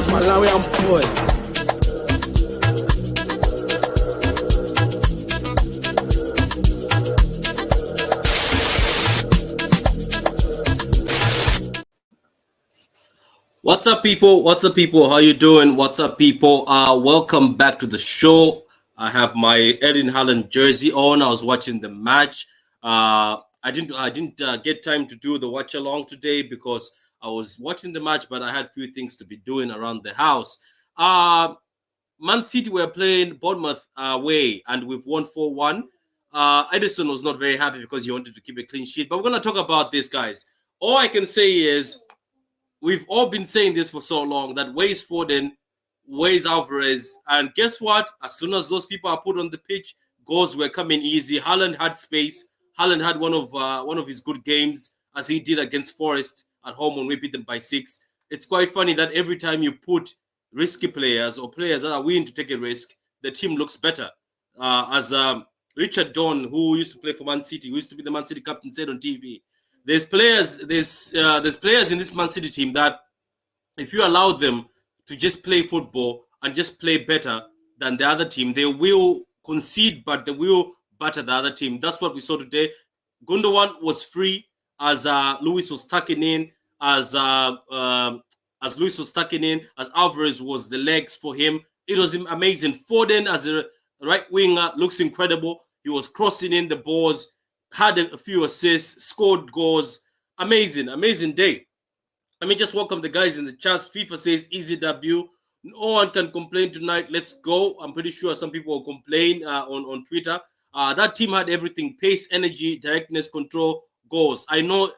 Malawi and boy. What's up, people? What's up, people? How you doing? What's up, people? Welcome back to the show. I have my Erling Haaland jersey on. I was watching the match. I didn't get time to do the watch along today because I was watching the match, but I had a few things to be doing around the house. Man City were playing Bournemouth away, and we've won 4-1. Edison was not very happy because he wanted to keep a clean sheet. But we're going to talk about this, guys. All I can say is we've all been saying this for so long that where's Foden, where's Alvarez, and guess what? As soon as those people are put on the pitch, goals were coming easy. Haaland had space. Haaland had one of his good games, as he did against Forest at home when we beat them by 6. It's quite funny that every time you put risky players or players that are willing to take a risk, the team looks better. As Richard Don, who used to play for Man City, who used to be the Man City captain, said on TV, there's players in this Man City team that if you allow them to just play football and just play better than the other team, they will concede, but they will batter the other team. That's what we saw today. Gundogan was free as Luis was tucking in, as Luis was tucking in, as Alvarez was the legs for him. It was amazing. Foden as a right winger looks incredible. He was crossing in the balls, had a few assists, scored goals. Amazing day. Let me just welcome the guys in the chat. FIFA says easy W. No one can complain tonight. Let's go. I'm pretty sure some people will complain on Twitter. That team had everything: pace, energy, directness, control, goals. I know.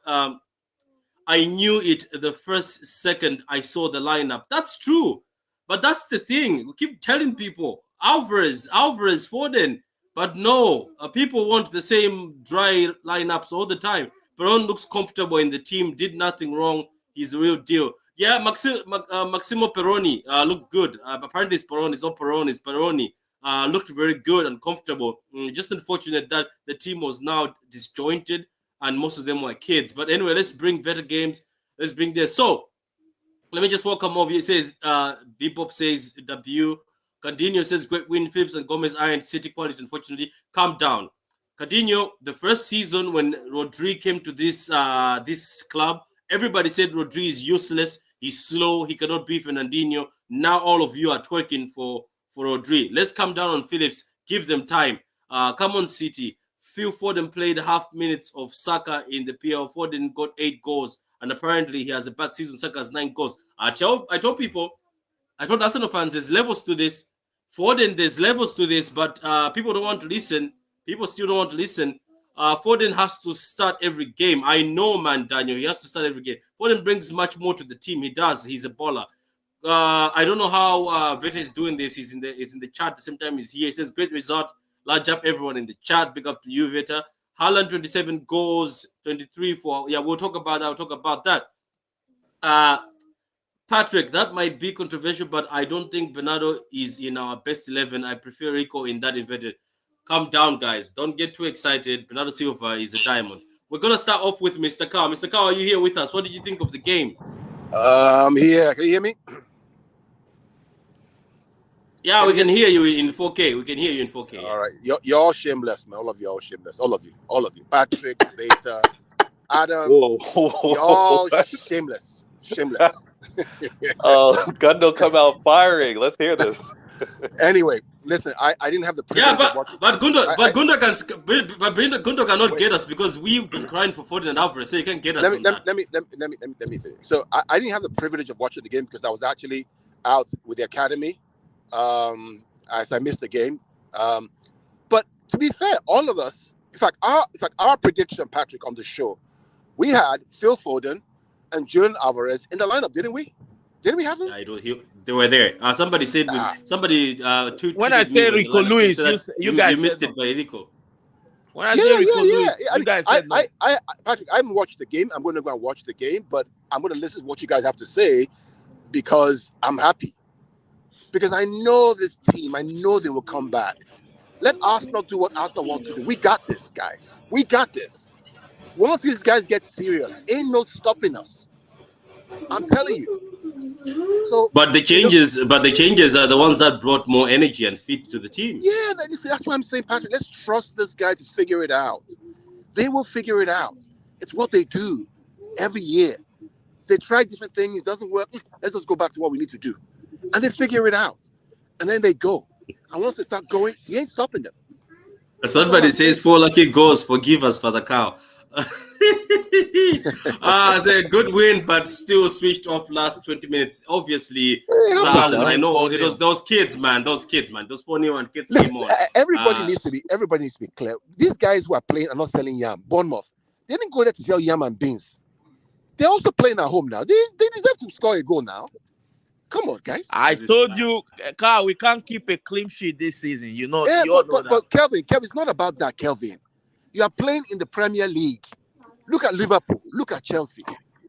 I knew it the first second I saw the lineup. That's true. But that's the thing. We keep telling people, Alvarez, Foden. But no, people want the same dry lineups all the time. Peron looks comfortable in the team, did nothing wrong. He's the real deal. Yeah, Maximo Peroni looked good. Apparently it's Peroni. It's not Peroni, it's Peroni. Looked very good and comfortable. Just unfortunate that the team was now disjointed and most of them were kids. But anyway, let's bring better games. Let's bring this. So, let me just welcome over. It says, Bebop says W. Candino says, great win. Phillips and Gomez iron City quality. Unfortunately, calm down. Coutinho, the first season when Rodri came to this club, everybody said Rodri is useless. He's slow. He cannot beat Fernandinho. Now all of you are twerking for Rodri. Let's come down on Phillips. Give them time. Come on, City. Phil Foden played half minutes of Saka in the PL. Foden got 8 goals, and apparently he has a bad season. Saka has 9 goals. I told people, I told Arsenal fans, there's levels to this. Foden, there's levels to this, but people don't want to listen. People still don't want to listen. Foden has to start every game. I know, man, Daniel. He has to start every game. Foden brings much more to the team. He does. He's a baller. I don't know how Vete is doing this. He's in the chat at the same time he's here. He says, great result. Large up everyone in the chat. Big up to you, Veta. Haaland, 27 goals, 23 for... Yeah, we'll talk about that. We'll talk about that. Patrick, that might be controversial, but I don't think Bernardo is in our best 11. I prefer Rico in that inverted. Calm down, guys. Don't get too excited. Bernardo Silva is a diamond. We're going to start off with Mr. Carl. Mr. Carl, are you here with us? What did you think of the game? I'm here. Can you hear me? Yeah, we can hear you in 4K. We can hear you in 4K. All right. You're all shameless, man. All of you are all shameless. All of you. All of you. Patrick, Veta, Adam. Whoa. You're all shameless. Shameless. Oh, Gundo come out firing. Let's hear this. Anyway, listen, I didn't have the privilege of watching. Gundo cannot get us because we've been crying for Foden and Alvarez, so you can't get us. Let me finish. So I didn't have the privilege of watching the game because I was actually out with the academy. As I missed the game. But to be fair, all of us, in fact, our prediction, Patrick, on the show, we had Phil Foden and Julian Alvarez in the lineup, didn't we? Didn't we have them? Yeah, they were there. Somebody said when I say Rico Lewis, you guys missed it by Rico. When I say Rico Lewis, you guys said no. Patrick, I haven't watched the game. I'm going to go and watch the game, but I'm going to listen to what you guys have to say because I'm happy. Because I know this team. I know they will come back. Let Arsenal do what Arsenal want to do. We got this, guys. We got this. Once these guys get serious, ain't no stopping us. I'm telling you. So, but the changes are the ones that brought more energy and fit to the team. Yeah, that's why I'm saying, Patrick. Let's trust this guy to figure it out. They will figure it out. It's what they do every year. They try different things. It doesn't work. Let's just go back to what we need to do. And they figure it out. And then they go. And once they start going, you ain't stopping them. Somebody says 4 lucky goals. Forgive us, Father Cow. It's a good win, but still switched off last 20 minutes. Obviously, I know it was those kids, man. Those 4-1 kids came on. Everybody needs to be clear. These guys who are playing are not selling yam. Bournemouth, they didn't go there to sell yam and beans. They're also playing at home now. They deserve to score a goal now. Come on, guys. I told you, Carl, we can't keep a clean sheet this season. You know. Yeah, but Kelvin, it's not about that, Kelvin. You are playing in the Premier League. Look at Liverpool. Look at Chelsea.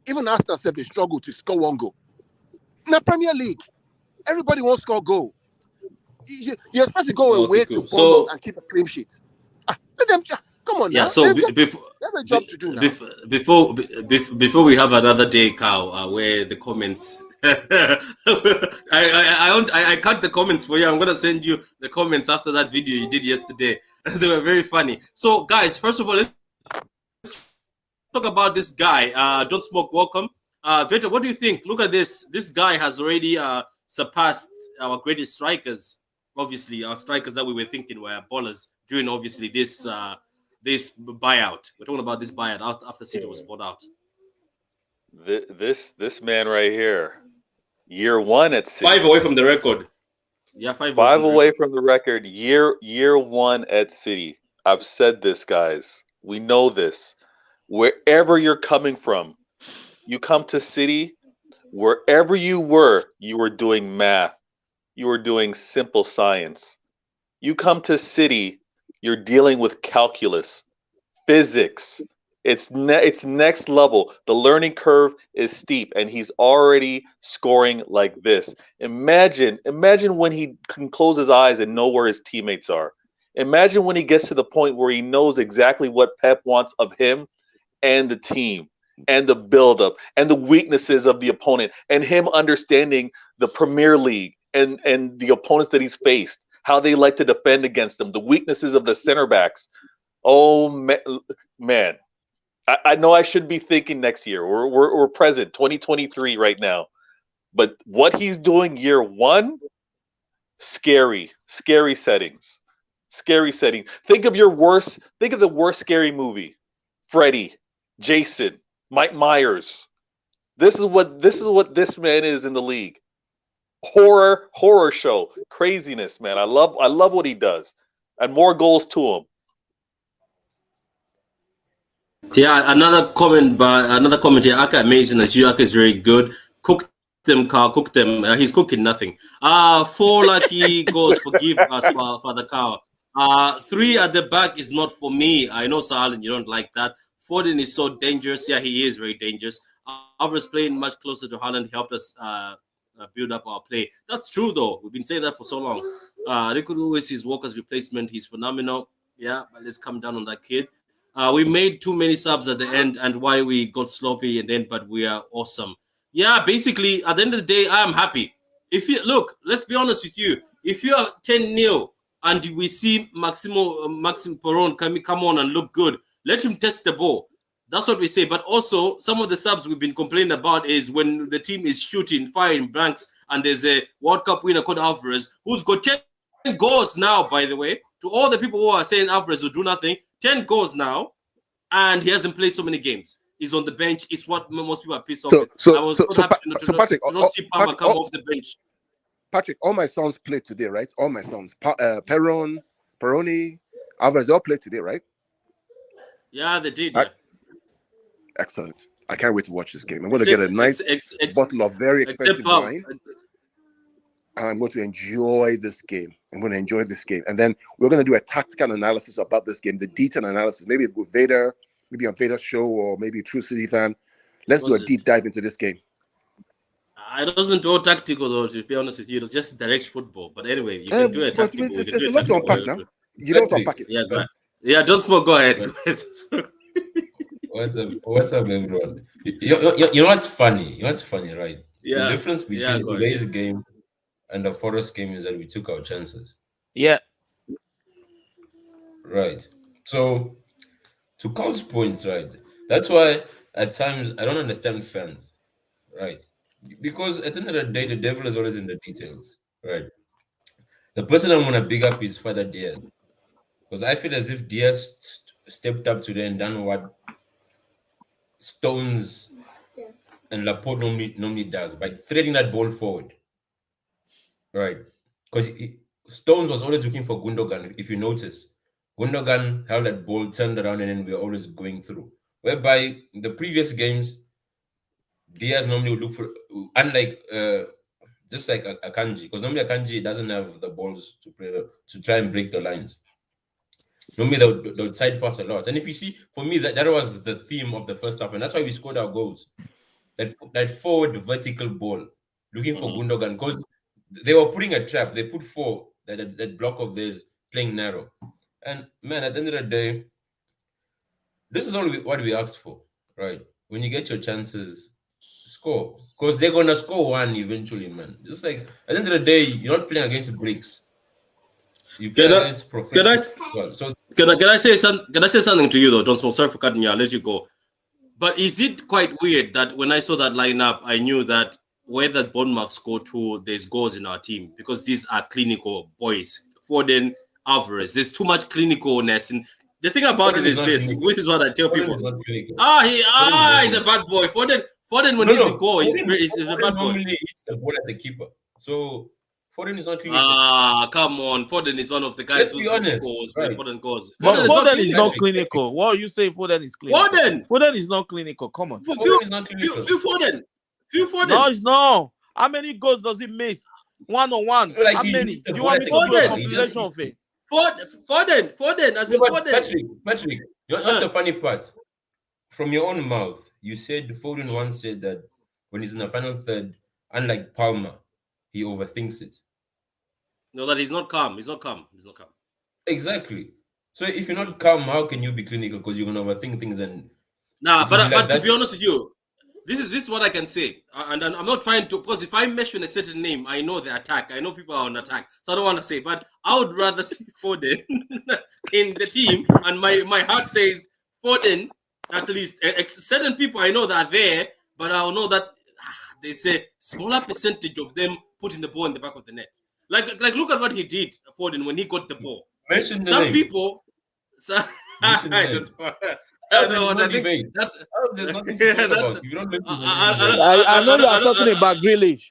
Even Arsenal said they struggle to score 1 goal. In the Premier League, everybody wants to score a goal. You're supposed to go away to Bournemouth and keep a clean sheet. Let them. Come on, yeah. Now. So there's a job to do now. Before we have another day, Cow, where the comments. I cut the comments for you. I'm gonna send you the comments after that video you did yesterday. They were very funny. So, guys, first of all, let's talk about this guy. Don't Smoke, welcome. Veta, what do you think? Look at this. This guy has already surpassed our greatest strikers. Obviously, our strikers that we were thinking were ballers during obviously this buyout. We're talking about this buyout after City was bought out. This man right here, year 1 at City. 5 away from the record. Yeah, 5 away from the record. Year 1 at City. I've said this, guys. We know this. Wherever you're coming from, you come to City. Wherever you were doing math. You were doing simple science. You come to City, you're dealing with calculus, physics. It's next level. The learning curve is steep, and he's already scoring like this. Imagine when he can close his eyes and know where his teammates are. Imagine when he gets to the point where he knows exactly what Pep wants of him and the team and the buildup and the weaknesses of the opponent and him understanding the Premier League and the opponents that he's faced, how they like to defend against them, the weaknesses of the center backs. Oh man. I know I should be thinking next year. We're present 2023 right now. But what he's doing year one, scary settings. Scary setting. Think of the worst scary movie. Freddy, Jason, Mike Myers. This is what this man is in the league. Horror show. Craziness, man. I love what he does. And more goals to him. Yeah, another comment here. Aka amazing as you. Aka is very good. Cook them, Carl. Cook them. He's cooking nothing. Four lucky goals. Forgive us for the cow. Three at the back is not for me. I know, Sahal, you don't like that. Foden is so dangerous. Yeah, he is very dangerous. Alvarez playing much closer to Haaland helped us build up our play. That's true, though. We've been saying that for so long. Rico Lewis is Walker's replacement. He's phenomenal. Yeah, but let's come down on that kid. We made too many subs at the end, and why we got sloppy, and then but we are awesome. Yeah, basically, at the end of the day, I am happy. If you look, let's be honest with you. If you are 10-0 and we see Maxim Peron come on and look good, let him test the ball. That's what we say. But also, some of the subs we've been complaining about is when the team is shooting, firing blanks, and there's a World Cup winner called Alvarez, who's got 10 goals now, by the way. To all the people who are saying Alvarez will do nothing, 10 goals now, and he hasn't played so many games. He's on the bench. It's what most people are pissed off with. I was so happy Patrick, to not see Palmer come off the bench. Patrick, all my sons played today, right? All my sons. Peroni, Alvarez, they all played today, right? Yeah, they did. Yeah. Excellent. I can't wait to watch this game. I'm going to get a nice bottle of very expensive wine. And I'm going to enjoy this game. And then we're going to do a tactical analysis about this game, the detailed analysis, maybe with Vader, maybe on Vader's show, or maybe a True City fan. Let's do a deep dive into this game. It doesn't go tactical, though, to be honest with you. It's just direct football. But anyway, you can do it tactical. It's a lot to unpack now. You don't unpack it. Yeah, go ahead. Yeah, don't smoke. Go ahead. What's up, everyone? You know what's funny? You know what's funny, right? Yeah. The difference between today's game and the Forest game is that we took our chances. Yeah. Right. So, to Carl's points, right? That's why at times I don't understand fans, right? Because at the end of the day, the devil is always in the details, right? The person I'm gonna big up is Father Diaz, because I feel as if Diaz stepped up today and done what Stones and Laporte normally does by threading that ball forward, right? Because Stones was always looking for Gundogan. If you notice, Gundogan held that ball, turned around, and then we were always going through. Whereby in the previous games, Diaz normally would look for, unlike just like Akanji, because normally Akanji doesn't have the balls to play to try and break the lines. Normally they would side pass a lot. And if you see, for me, that was the theme of the first half, and that's why we scored our goals. That forward vertical ball, looking for Gundogan, because they were putting a trap. They put four, that block of theirs playing narrow. And man, at the end of the day, this is all what we asked for, right? When you get your chances, score. Because they're going to score one eventually, man. Just like, at the end of the day, you're not playing against bricks. You play against professionals. Can I say something to you, though? Don't smoke. Sorry for cutting you. I'll let you go. But is it quite weird that when I saw that lineup, I knew that whether Bournemouth score two, there's goals in our team, because these are clinical boys. Foden, Alvarez. There's too much clinicalness. And the thing about it is this, which is what I tell people. He's a bad boy. Foden when he's in goal, he's a bad boy. Normally hits the ball at the keeper. So Foden is not clinical. Come on. Foden is one of the guys who scores important goals. Foden is not clinical. What are you saying? Foden is clinical. Foden is not clinical. Come on. Foden is not clinical. Few Foden. No, it's not. How many goals does he miss? One-on-one. Like, how many? Do you want me to do a compilation of it? Foden. As in Foden. Patrick, that's the funny part. From your own mouth, you said Foden once said that when he's in the final third, unlike Palmer, he overthinks it. No, that he's not calm. He's not calm. Exactly. So if you're not calm, how can you be clinical? Because you're gonna overthink things and but to be honest with you, this is what I can say, and I'm not trying to, because if I mention a certain name, I know the attack. I know people are on attack, so I don't want to say. But I would rather see Foden in the team, and my heart says Foden. At least certain people I know that are there, but I'll know that they say smaller percentage of them putting the ball in the back of the net. Like look at what he did, Foden, when he got the ball. Mention the Some name. people. I don't know. I think that, there's nothing to talk about. You don't mention the name. I know you are talking about Grealish.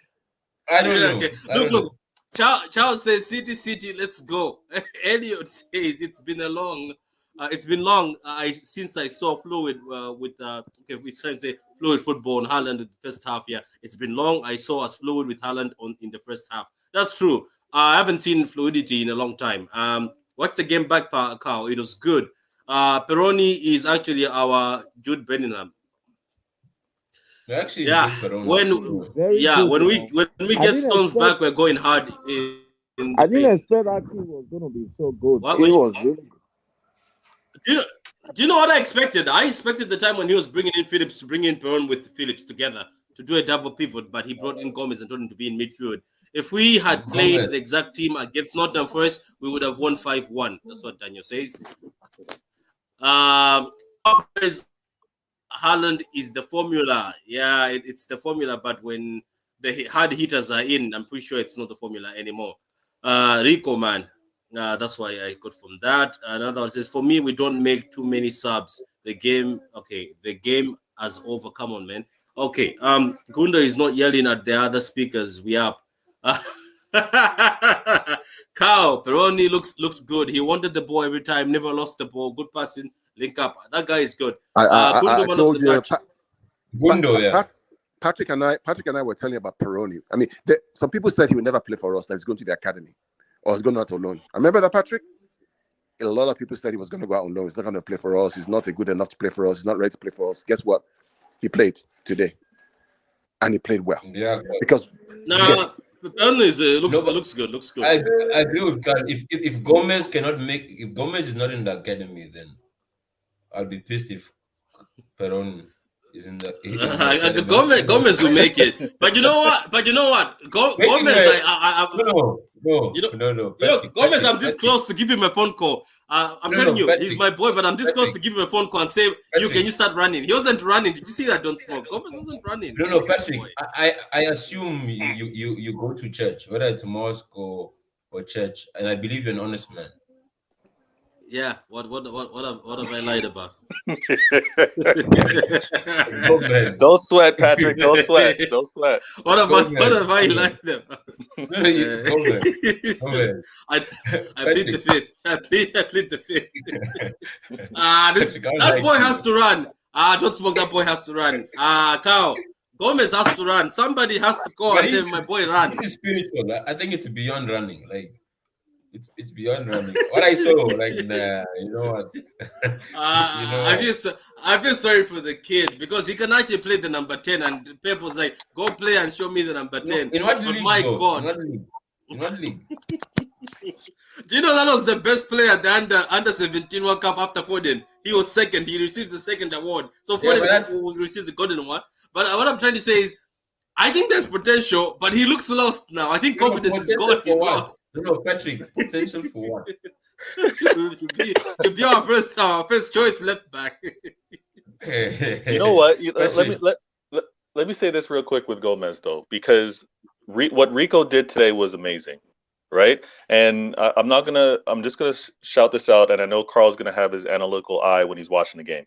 I don't know. Okay. Look. Charles says, City, let's go. Elliot says, it's been long since I saw fluid okay, we try to say fluid football on Haaland in the first half. Yeah, it's been long. I saw us fluid with Haaland in the first half. That's true. I haven't seen fluidity in a long time. What's the game back, Carl? It was good. Peroni is actually our Jude Bellingham. Actually, yeah, when we get Stones back, we're going hard in I didn't expect that team was going to be so good. It was really good. Do you know what I expected? I expected the time when he was bringing in Phillips to bring in Perron with Phillips together to do a double pivot, but he brought in Gomez and told him to be in midfield. If we had played the exact team against Nottingham Forest, we would have won 5-1. That's what Daniel says. Haaland is the formula. Yeah, it's the formula, but when the hard hitters are in, I'm pretty sure it's not the formula anymore. Rico, man. That's why I got from that. Another one says, for me, we don't make too many subs. The game has over. Come on, man. Okay. Gunda is not yelling at the other speakers. We up. Cow, Peroni looks good. He wanted the ball every time, never lost the ball. Good passing, link up. That guy is good. I told you, Patrick and I were telling you about Peroni. I mean, some people said he would never play for us. That he's going to the academy or he's going out on loan. I remember that, Patrick. A lot of people said he was going to go out on loan. He's not going to play for us. He's not good enough to play for us. He's not ready to play for us. Guess what? He played today, and he played well. Yeah, because looks good. Looks good. I agree with Carl. If Gomez if Gomez is not in the academy, then I'll be pissed if Perron is in the. Gomez will make it, but you know what? Gomez, no. Gomez, I'm this close to give him a phone call. I'm telling you, he's my boy, but I'm this close to give him a phone call and say, can you start running? He wasn't running. Did you see that? Don't smoke. Gomez wasn't running. No, Patrick. I assume you go to church, whether it's mosque or church, and I believe you're an honest man. Yeah, what have I lied about? Don't sweat, Patrick. Don't sweat. What have I lied about? I plead the fifth. I plead the fifth. That boy has to run. Don't smoke. That boy has to run. Cow. Gomez has to run. Somebody has to go and tell my boy run. This is spiritual. I think it's beyond running. Like. It's beyond running. What I saw, like, nah, you know what? I feel sorry for the kid because he can actually play the number 10, and Pep was like, "Go play and show me the number 10." In what league? My God, in what league? Do you know that was the best player at the under 17 World Cup after Foden? He was second. He received the second award. So Foden received the golden one. But what I'm trying to say is, I think there's potential, but he looks lost now. I think confidence is gone. He's lost. No, Patrick, potential for what? to be our first choice left back. You know what? Let me say this real quick with Gomez though, because what Rico did today was amazing, right? And I'm just gonna shout this out, and I know Carl's gonna have his analytical eye when he's watching the game.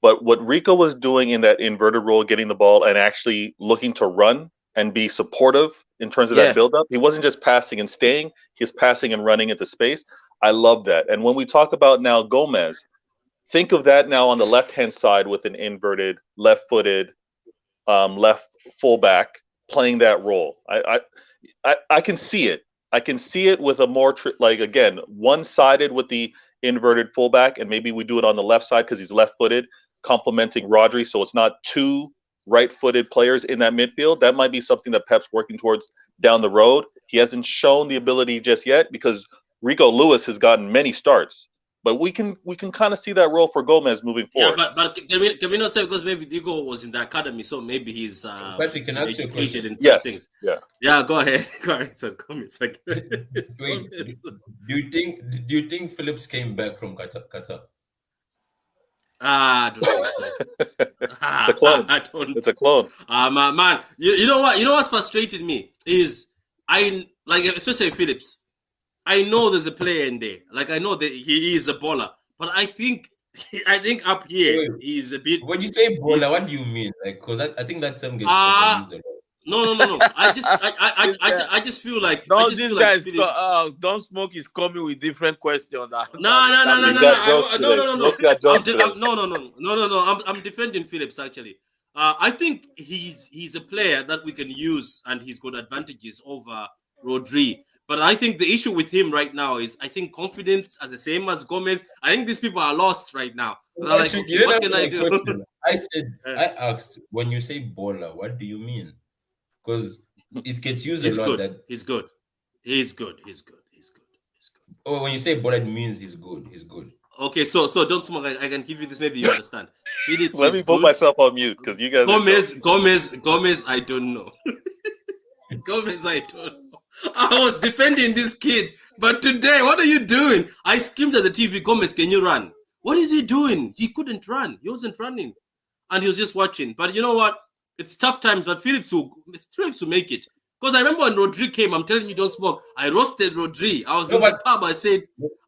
But what Rico was doing in that inverted role, getting the ball and actually looking to run and be supportive in terms of that build-up, he wasn't just passing and staying. He's passing and running into space. I love that. And when we talk about now Gomez, think of that now on the left-hand side with an inverted, left-footed, left fullback playing that role. I can see it. I can see it with a more, again, one-sided with the inverted fullback, and maybe we do it on the left side because he's left-footed, complementing Rodri, so it's not two right-footed players in that midfield. That might be something that Pep's working towards down the road. He hasn't shown the ability just yet because Rico Lewis has gotten many starts. But we can kind of see that role for Gomez moving forward. Yeah, but can we not say because maybe Diego was in the academy, so maybe he's Patrick, can I ask you a educated question? in some things. Yeah. Yeah, go ahead. Go ahead. So Gomez. Wait, do you think Phillips came back from Qatar? I don't think so. It's a clone. I don't. It's a clone. Man, you know what? You know what's frustrated me is I like, especially Phillips. I know there's a player in there. Like I know that he is a baller, but I think up here Wait, he's a bit. when you say baller, what do you mean? Like, because I think that term gets Ah. overused a lot. No. I just feel like These guys don't smoke is coming with different questions. No. I'm defending Phillips actually. I think he's a player that we can use and he's got advantages over Rodri. But I think the issue with him right now is I think confidence as the same as Gomez. I think these people are lost right now. They're like, okay, what can I do? I asked, when you say baller, what do you mean? Because it gets used a lot. He's good. Oh, when you say baller, it means he's good. He's good. Okay, so don't smoke. I can give you this. Maybe you understand. Phillips Let me put myself on mute because you guys. Gomez. I don't know. Gomez, I don't know. I was defending this kid, but today, what are you doing? I screamed at the TV, Gomez, can you run? What is he doing? He couldn't run. He wasn't running, and he was just watching. But you know what? It's tough times, but Phillips will make it. Because I remember when Rodri came, I'm telling you, don't smoke. I roasted Rodri. I was in the pub. I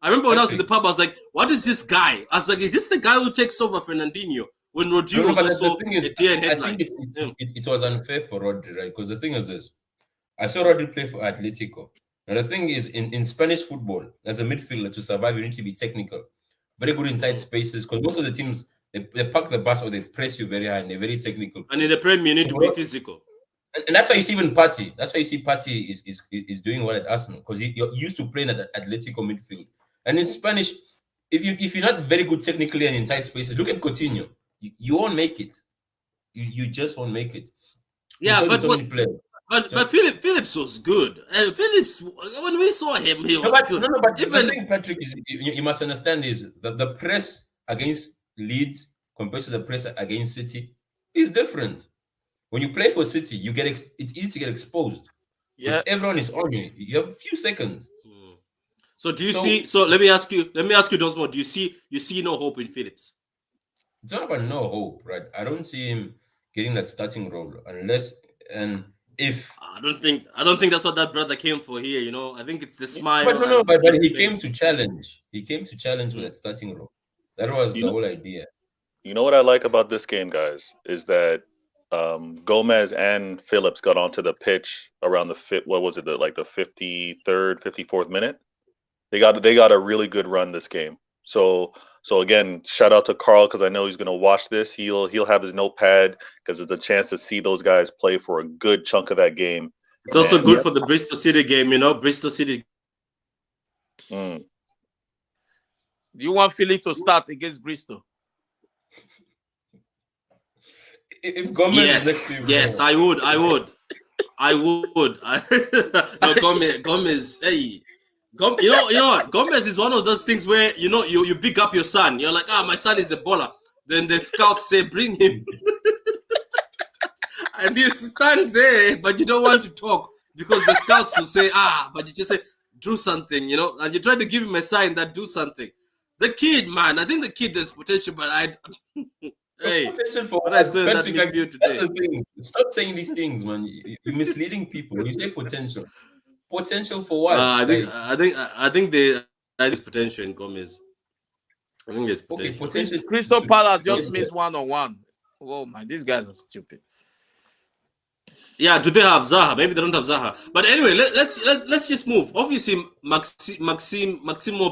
remember when I was in the pub, I was like, what is this guy? I was like, is this the guy who takes over Fernandinho? When Rodri was also a deer in headlights. It was unfair for Rodri, right? Because the thing is this. I saw Rodri play for Atletico. Now, the thing is, in Spanish football, as a midfielder, to survive, you need to be technical. Very good in tight spaces, because most of the teams, they park the bus or they press you very high and they're very technical. And in the Premier, you need to be physical. And that's why you see even Partey. That's why you see Partey is doing well at Arsenal, because he used to play in at Atletico midfield. And in Spanish, if you're not very good technically and in tight spaces, look at Coutinho. You won't make it. You just won't make it. Yeah, but Phillips was good. Phillips, when we saw him, he was good. But the thing, Patrick, is you must understand is that the press against Leeds compared to the press against City is different. When you play for City, it's easy to get exposed. Yeah, everyone is on you. You have a few seconds. So do you see? So let me ask you, Donsmo. Do you see no hope in Phillips? It's not about no hope, right? I don't see him getting that starting role unless if I don't think that's what that brother came for here. You know, I think it's the smile. But he came to challenge. He came to challenge with that starting role. That was the whole idea. You know what I like about this game, guys, is that Gomez and Phillips got onto the pitch around the 53rd, 54th minute. They got a really good run this game. So again, shout out to Carl, because I know he's gonna watch this. He'll have his notepad because it's a chance to see those guys play for a good chunk of that game. It's also good for the Bristol City game, you know. Bristol City. Do you want Philly to start against Bristol? If Gomez yes, I would. No, Gomez. Hey. You know what? Gomez is one of those things where you pick up your son. You're like, my son is a baller. Then the scouts say, bring him, and you stand there, but you don't want to talk because the scouts will say, but you just say, do something, and you try to give him a sign that do something. The kid, man, I think the kid has potential, but hey, potential for what I said that midfield today. That's the thing. Stop saying these things, man. You're misleading people. When you say potential. Potential for what? I think there's potential in Gomez. I think there's potential. Okay, potential. Crystal Palace just missed 1-on-1. Oh man, these guys are stupid. Yeah, do they have Zaha? Maybe they don't have Zaha. But anyway, let's just move. Obviously, Maximo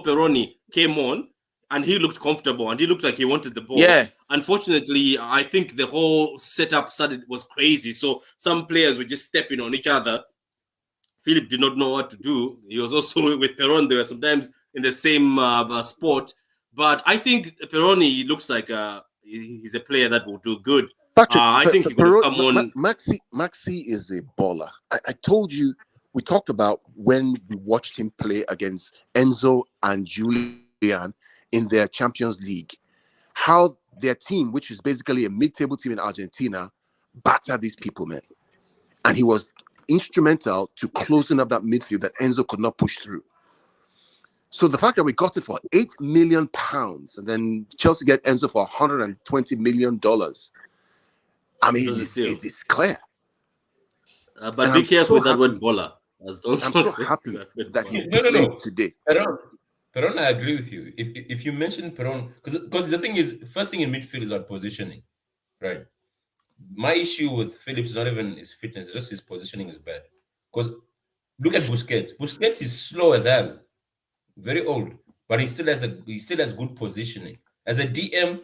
Peroni came on and he looked comfortable and he looked like he wanted the ball. Yeah. Unfortunately, I think the whole setup was crazy. So some players were just stepping on each other. Philip did not know what to do. He was also with Peron. They were sometimes in the same sport. But I think Peroni looks like he's a player that will do good. Patrick, I think he could have come on. Maxi is a baller. I told you, we talked about when we watched him play against Enzo and Julian in their Champions League, how their team, which is basically a mid-table team in Argentina, battered these people, man. And he was instrumental to closing up that midfield that Enzo could not push through. So the fact that we got it for £8 million, and then Chelsea get Enzo for $120 million, I mean, it's clear. But be careful with that word baller. I'm so happy that he played today. Peron, I agree with you. If you mention Peron, because the thing is, first thing in midfield is our positioning, right? My issue with Phillips is not even his fitness, just his positioning is bad. Because look at Busquets. Busquets is slow as hell, very old, but he still has good positioning. As a DM,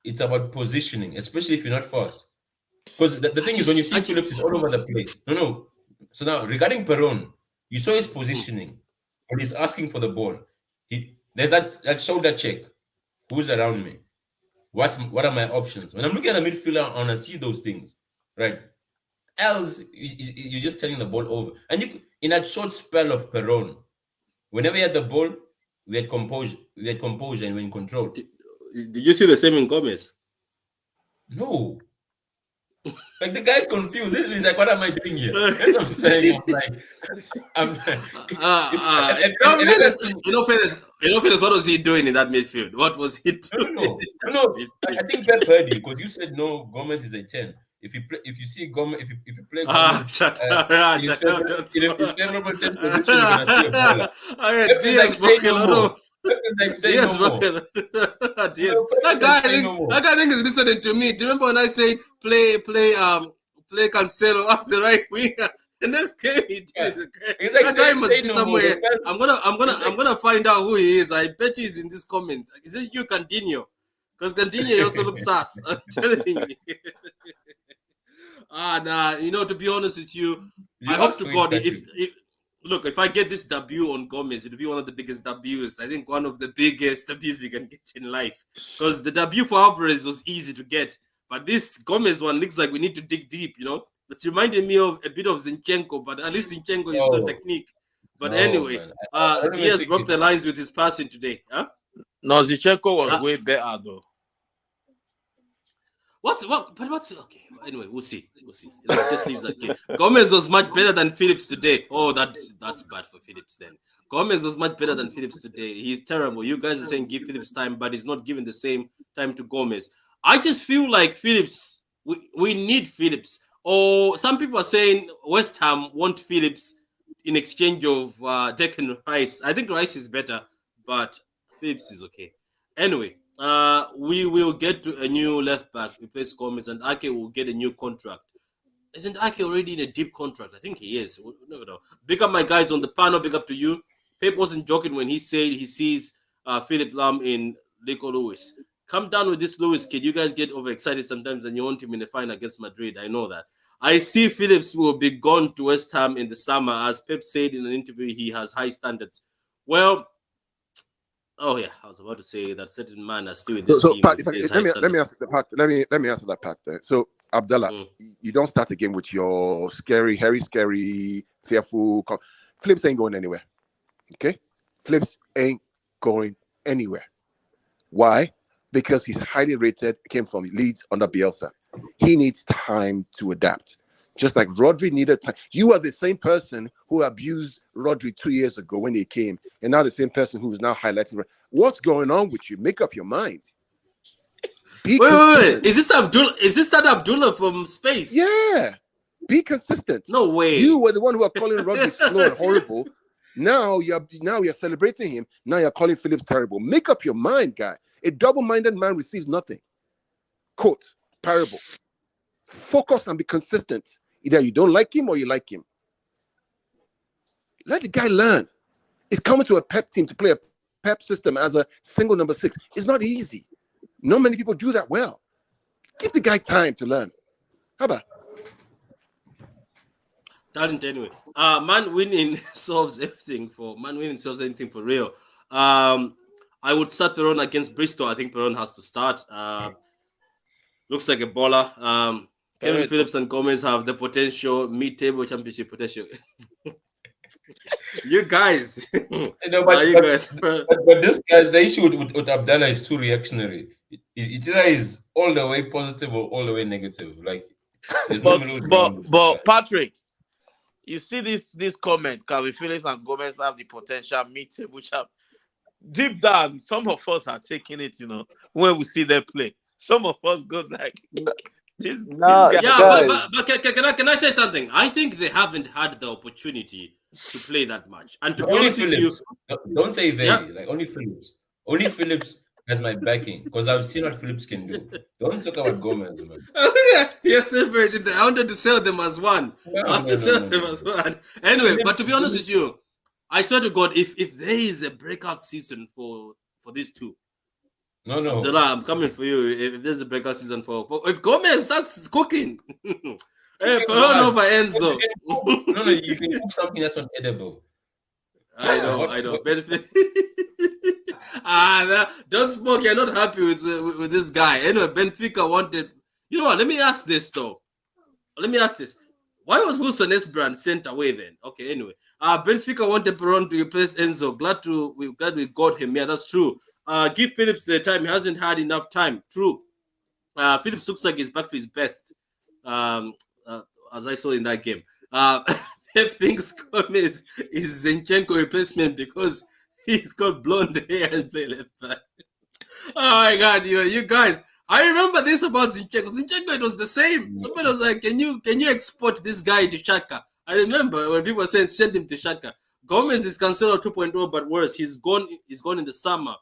it's about positioning, especially if you're not fast. Because the thing is, when you see Phillips, is all over the place. No. So now, regarding Peron, you saw his positioning, when he's asking for the ball. There's that shoulder check. Who's around me? What are my options? When I'm looking at a midfielder and I see those things, right? Else, you're just turning the ball over. And in that short spell of Peron, whenever he had the ball, we had composure and we're in control. Did you see the same in Gomez? No. Like the guy's confused. He's like, "What am I doing here?" That's what I'm saying. I'm like, what was he doing in that midfield? What was he doing? No. I think Pep heard you because you said no. Gomez is a 10. If you see Gomez, if you play Gomez, shut up. in his favorable 10 position, you're gonna see a baller. Pep is like saying no more. That guy think is listening to me. Do you remember when I said play Cancelo as the right winger? The next game he did it. That guy must be somewhere. I'm gonna find out who he is. I bet you he's in this comment. Is it you, Coutinho? Because Coutinho also looks sus. I'm telling you. To be honest with you, I hope to God if I get this debut on Gomez, it'll be one of the biggest debuts. I think one of the biggest debuts you can get in life. Because the debut for Alvarez was easy to get. But this Gomez one looks like we need to dig deep, It's reminding me of a bit of Zinchenko, but at least Zinchenko is so technique. But anyway, Diaz broke the lines with his passing today. Huh? No, Zinchenko was way better, though. What's okay? Anyway, we'll see. Let's just leave that game. Gomez was much better than Phillips today. Oh, that's bad for Phillips then. Gomez was much better than Phillips today. He's terrible. You guys are saying give Phillips time, but he's not giving the same time to Gomez. I just feel like Phillips, we need Phillips. Or some people are saying West Ham want Phillips in exchange of Declan Rice. I think Rice is better, but Phillips is okay. Anyway, we will get to a new left back. Replace Gomez, and Ake will get a new contract. Isn't Ake already in a deep contract? I think he is. We'll never know. Big up my guys on the panel. Big up to you. Pep wasn't joking when he said he sees Philip Lahm in Nico Lewis. Come down with this Lewis kid. You guys get overexcited sometimes and you want him in the final against Madrid. I know that. I see Phillips will be gone to West Ham in the summer. As Pep said in an interview, he has high standards. Well, oh yeah, I was about to say that certain man are still in this team. Pat, let me answer that, Pat. So Abdallah, you don't start again with your scary, fearful. Phillips ain't going anywhere. Okay, Phillips ain't going anywhere. Why? Because he's highly rated. Came from Leeds under Bielsa. He needs time to adapt. Just like Rodri needed time. You are the same person who abused Rodri 2 years ago when he came, and now the same person who is now highlighting. What's going on with you? Make up your mind. Wait. Is this that Abdullah from Space? Yeah. Be consistent. No way. You were the one who are calling Rodri slow and horrible. Now you're celebrating him. Now you're calling Phillips terrible. Make up your mind, guy. A double-minded man receives nothing. Quote, parable. Focus and be consistent. Either you don't like him or you like him. Let the guy learn. It's coming to a Pep team to play a Pep system as a single number 6. It's not easy. Not many people do that well. Give the guy time to learn. How about? Talent anyway. Man winning solves anything for real. I would start Peron against Bristol. I think Peron has to start. Looks like a baller. Kevin Phillips and Gomez have the potential, mid-table championship potential. You guys, but this guy, the issue with Abdallah is too reactionary. It either is all the way positive or all the way negative. Like there's no middle ground. But Patrick, you see this comment, Calvin Phillips and Gomez have the potential meeting, which have deep down, some of us are taking it, when we see them play. Some of us go like this Nah, guy. yeah, guys. but can I say something? I think they haven't had the opportunity to play that much. And to be Only honest with you, Phillips. Don't say they. yeah. Like only Phillips. Only Phillips has my backing because I've seen what Phillips can do. Don't talk about Gomez, man. Yes, I wanted to sell them as one. I want to sell them as one. Anyway, but to be honest with you, I swear to God, if there is a breakout season for these two, no, Abdullah, I'm coming for you. If there's a breakout season for if Gomez starts cooking, hey, Peron over Enzo. No, you can cook something that's not edible. I know. Benefit. Don't smoke. You're not happy with this guy. Anyway, Benfica wanted. You know what? Let me ask this though. Why was Wilson Esbrand sent away then? Okay, anyway. Benfica wanted Peron to replace Enzo. Glad we got him. Yeah, that's true. Give Phillips the time. He hasn't had enough time. True. Phillips looks like he's back to his best. As I saw in that game. Pep thinks Gomez is Zinchenko replacement because he's got blonde hair and play left back. Oh my God, you guys! I remember this about Zinchenko. Zinchenko, it was the same. Somebody was like, "Can you export this guy to Shaka?" I remember when people were saying, "Send him to Shaka." Gomez is Cancelo 2.0, but worse. He's gone in the summer.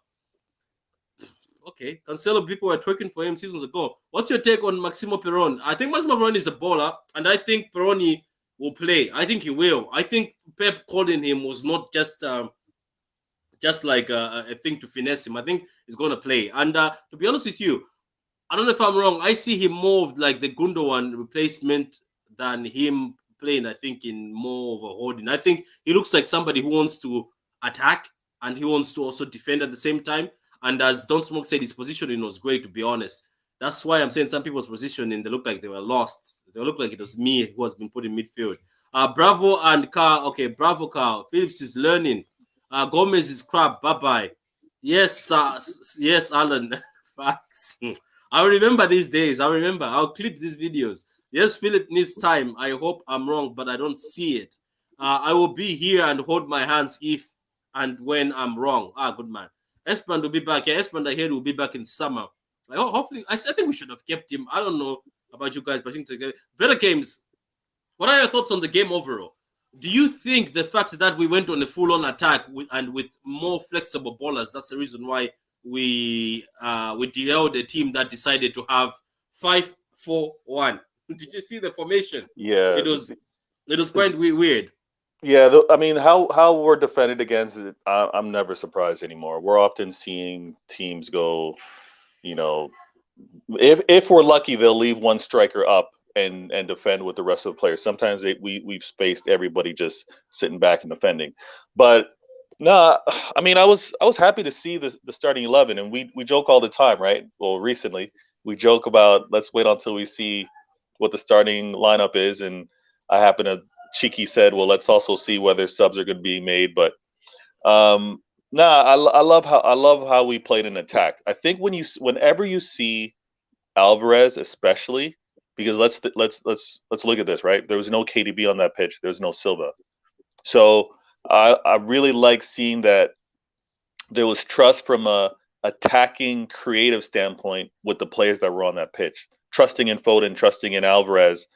Okay, Cancelo, people were twerking for him seasons ago. What's your take on Maximo Peron? I think Maximo Peron is a baller, and I think Peroni will play. I think he will. I think Pep calling him was not just like a thing to finesse him. I think he's going to play. And to be honest with you, I don't know if I'm wrong. I see him more of like the Gundogan replacement than him playing, I think, in more of a holding. I think he looks like somebody who wants to attack and he wants to also defend at the same time. And as Don Smoke said, his positioning was great, to be honest. That's why I'm saying some people's positioning, they look like they were lost. They look like it was me who has been put in midfield. Bravo and Carl. Okay, bravo, Carl. Phillips is learning. Gomez is crap. Bye-bye. Yes, yes, Alan. Facts. I remember these days. I'll clip these videos. Yes, Philip needs time. I hope I'm wrong, but I don't see it. I will be here and hold my hands if and when I'm wrong. Good man. Esprand will be back. Yeah, Esprand I heard will be back in summer. Hopefully, I think we should have kept him. I don't know about you guys, but I think Villa Games. What are your thoughts on the game overall? Do you think the fact that we went on a full-on attack with more flexible ballers, that's the reason why we derailed a team that decided to have 5-4-1? Did you see the formation? Yeah, it was quite weird. Yeah, I mean, how we're defended against it, I'm never surprised anymore. We're often seeing teams go, if we're lucky, they'll leave one striker up and defend with the rest of the players. Sometimes we've spaced everybody just sitting back and defending. But no, I mean, I was happy to see the starting 11, and we joke all the time, right? Well, recently we joke about let's wait until we see what the starting lineup is, and I happen to cheeky said, well, let's also see whether subs are going to be made. But I love how we played in attack. I think whenever you see Alvarez, especially because let's look at this, right? There was no KDB on that pitch. There's no Silva. So I really like seeing that there was trust from a attacking creative standpoint with the players that were on that pitch, trusting in Foden, trusting in Alvarez,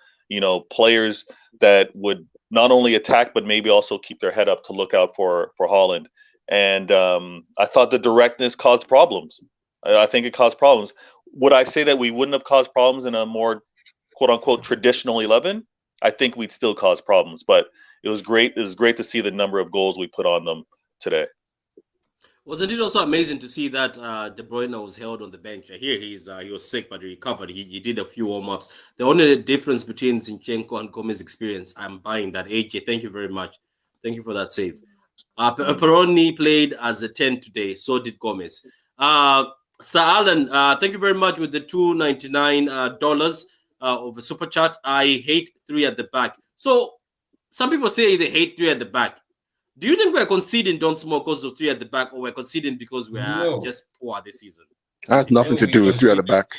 players that would not only attack, but maybe also keep their head up to look out for Haaland. And I thought the directness caused problems. I think it caused problems. Would I say that we wouldn't have caused problems in a more quote unquote traditional 11? I think we'd still cause problems, but it was great. It was great to see the number of goals we put on them today. Wasn't it also amazing to see that De Bruyne was held on the bench? Here he was sick, but he recovered. He did a few warm-ups. The only difference between Zinchenko and Gomez's experience, I'm buying that. AJ, thank you very much. Thank you for that save. Peroni played as a 10 today. So did Gomez. Sir Alan, thank you very much with the $2.99 of a super chat. I hate 3 at the back. So some people say they hate 3 at the back. Do you think we're conceding don't smoke because of 3 at the back, or we're conceding because we are No. just poor this season? That has nothing to do with 3 at the back.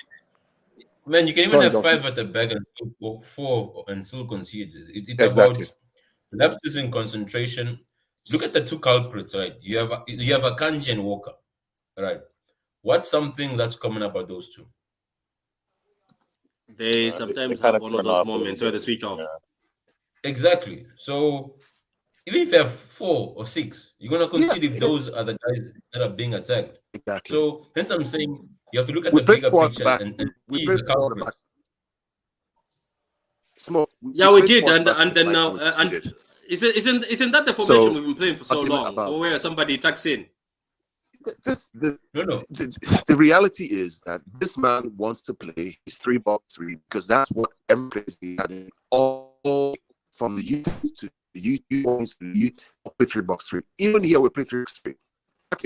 Man, you can even Sorry, have don't 5 at the back and still, or 4 and still concede. It's Exactly. about lapses in concentration. Look at the 2 culprits, right? You have Akanji and Walker, right? What's something that's common about those 2? They They sometimes kind have of one of turn those off a little moments where they bit. switch off. Yeah. Exactly. So even if you have 4 or 6, you're gonna concede if those are the guys that are being attacked. Exactly. So hence I'm saying you have to look at We the played bigger 4 at the picture back. and We see played the 4 at the back. culprits. Smoke. Yeah, we played did, 4 at the back and then now, we and conceded. isn't that the formation So, we've been playing for so argument long, about where somebody tucks in? No. The reality is that this man wants to play his 3-box-3 because that's what every place he had all from the youth to the youth to the youth, play 3-box-3. Even here we play 3-3.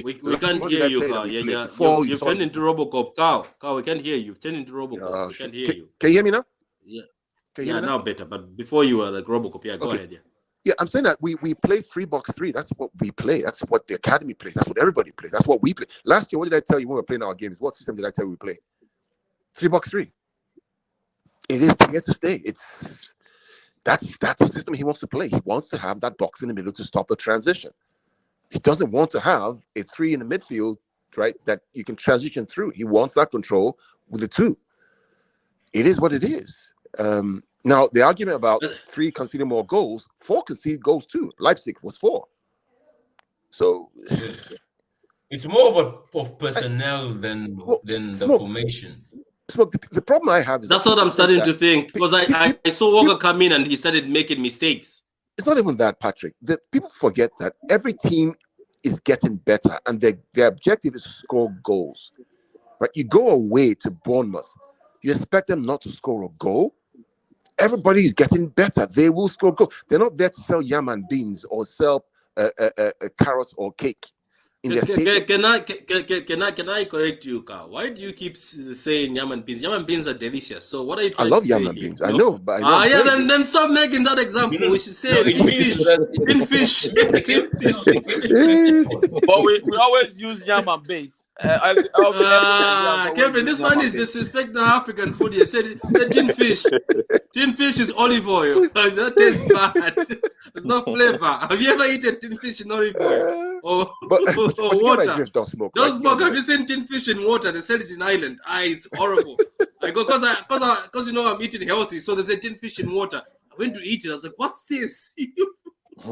We can't hear you, Carl. Yeah. You've turned into Robocop, Carl. We can't hear you. You've turned into Robocop. We can't hear you. Can you hear me now? Yeah. Can you hear me now better. But before you were like Robocop, yeah. Go ahead, yeah. Yeah, I'm saying that we play 3-box-3. That's what we play. That's what the academy plays. That's what everybody plays. That's what we play. Last year, what did I tell you when we were playing our games? What system did I tell you we play? 3-box-3. It is here to stay. That's the system he wants to play. He wants to have that box in the middle to stop the transition. He doesn't want to have a 3 in the midfield, right, that you can transition through. He wants that control with the 2. It is what it is. Now, the argument about 3 conceding more goals, 4 concede goals too. Leipzig was 4. So it's more of personnel than the formation. The problem I have is that's what I'm starting to think, because I saw Walker come in and he started making mistakes. It's not even that, Patrick. People forget that every team is getting better, and their objective is to score goals. Right? You go away to Bournemouth, you expect them not to score a goal. Everybody is getting better. They will score goals. They're not there to sell yam and beans or sell carrots or cake. Can I correct you, Carl? Why do you keep saying yam and beans? Yam and beans are delicious. So what are you trying to say? I love yam and beans. I know, but then stop making that example. We should say tin fish. But we always use yam and beans. Kevin, this man is disrespecting African food. You said tin fish. Tin fish is olive oil. That tastes bad. There's no flavor. Have you ever eaten tin fish in olive oil? Or water? Don't smoke. Have you seen tin fish in water? They sell it in Ireland. It's horrible. I go because I'm eating healthy, so they say tin fish in water. I went to eat it. I was like, what's this?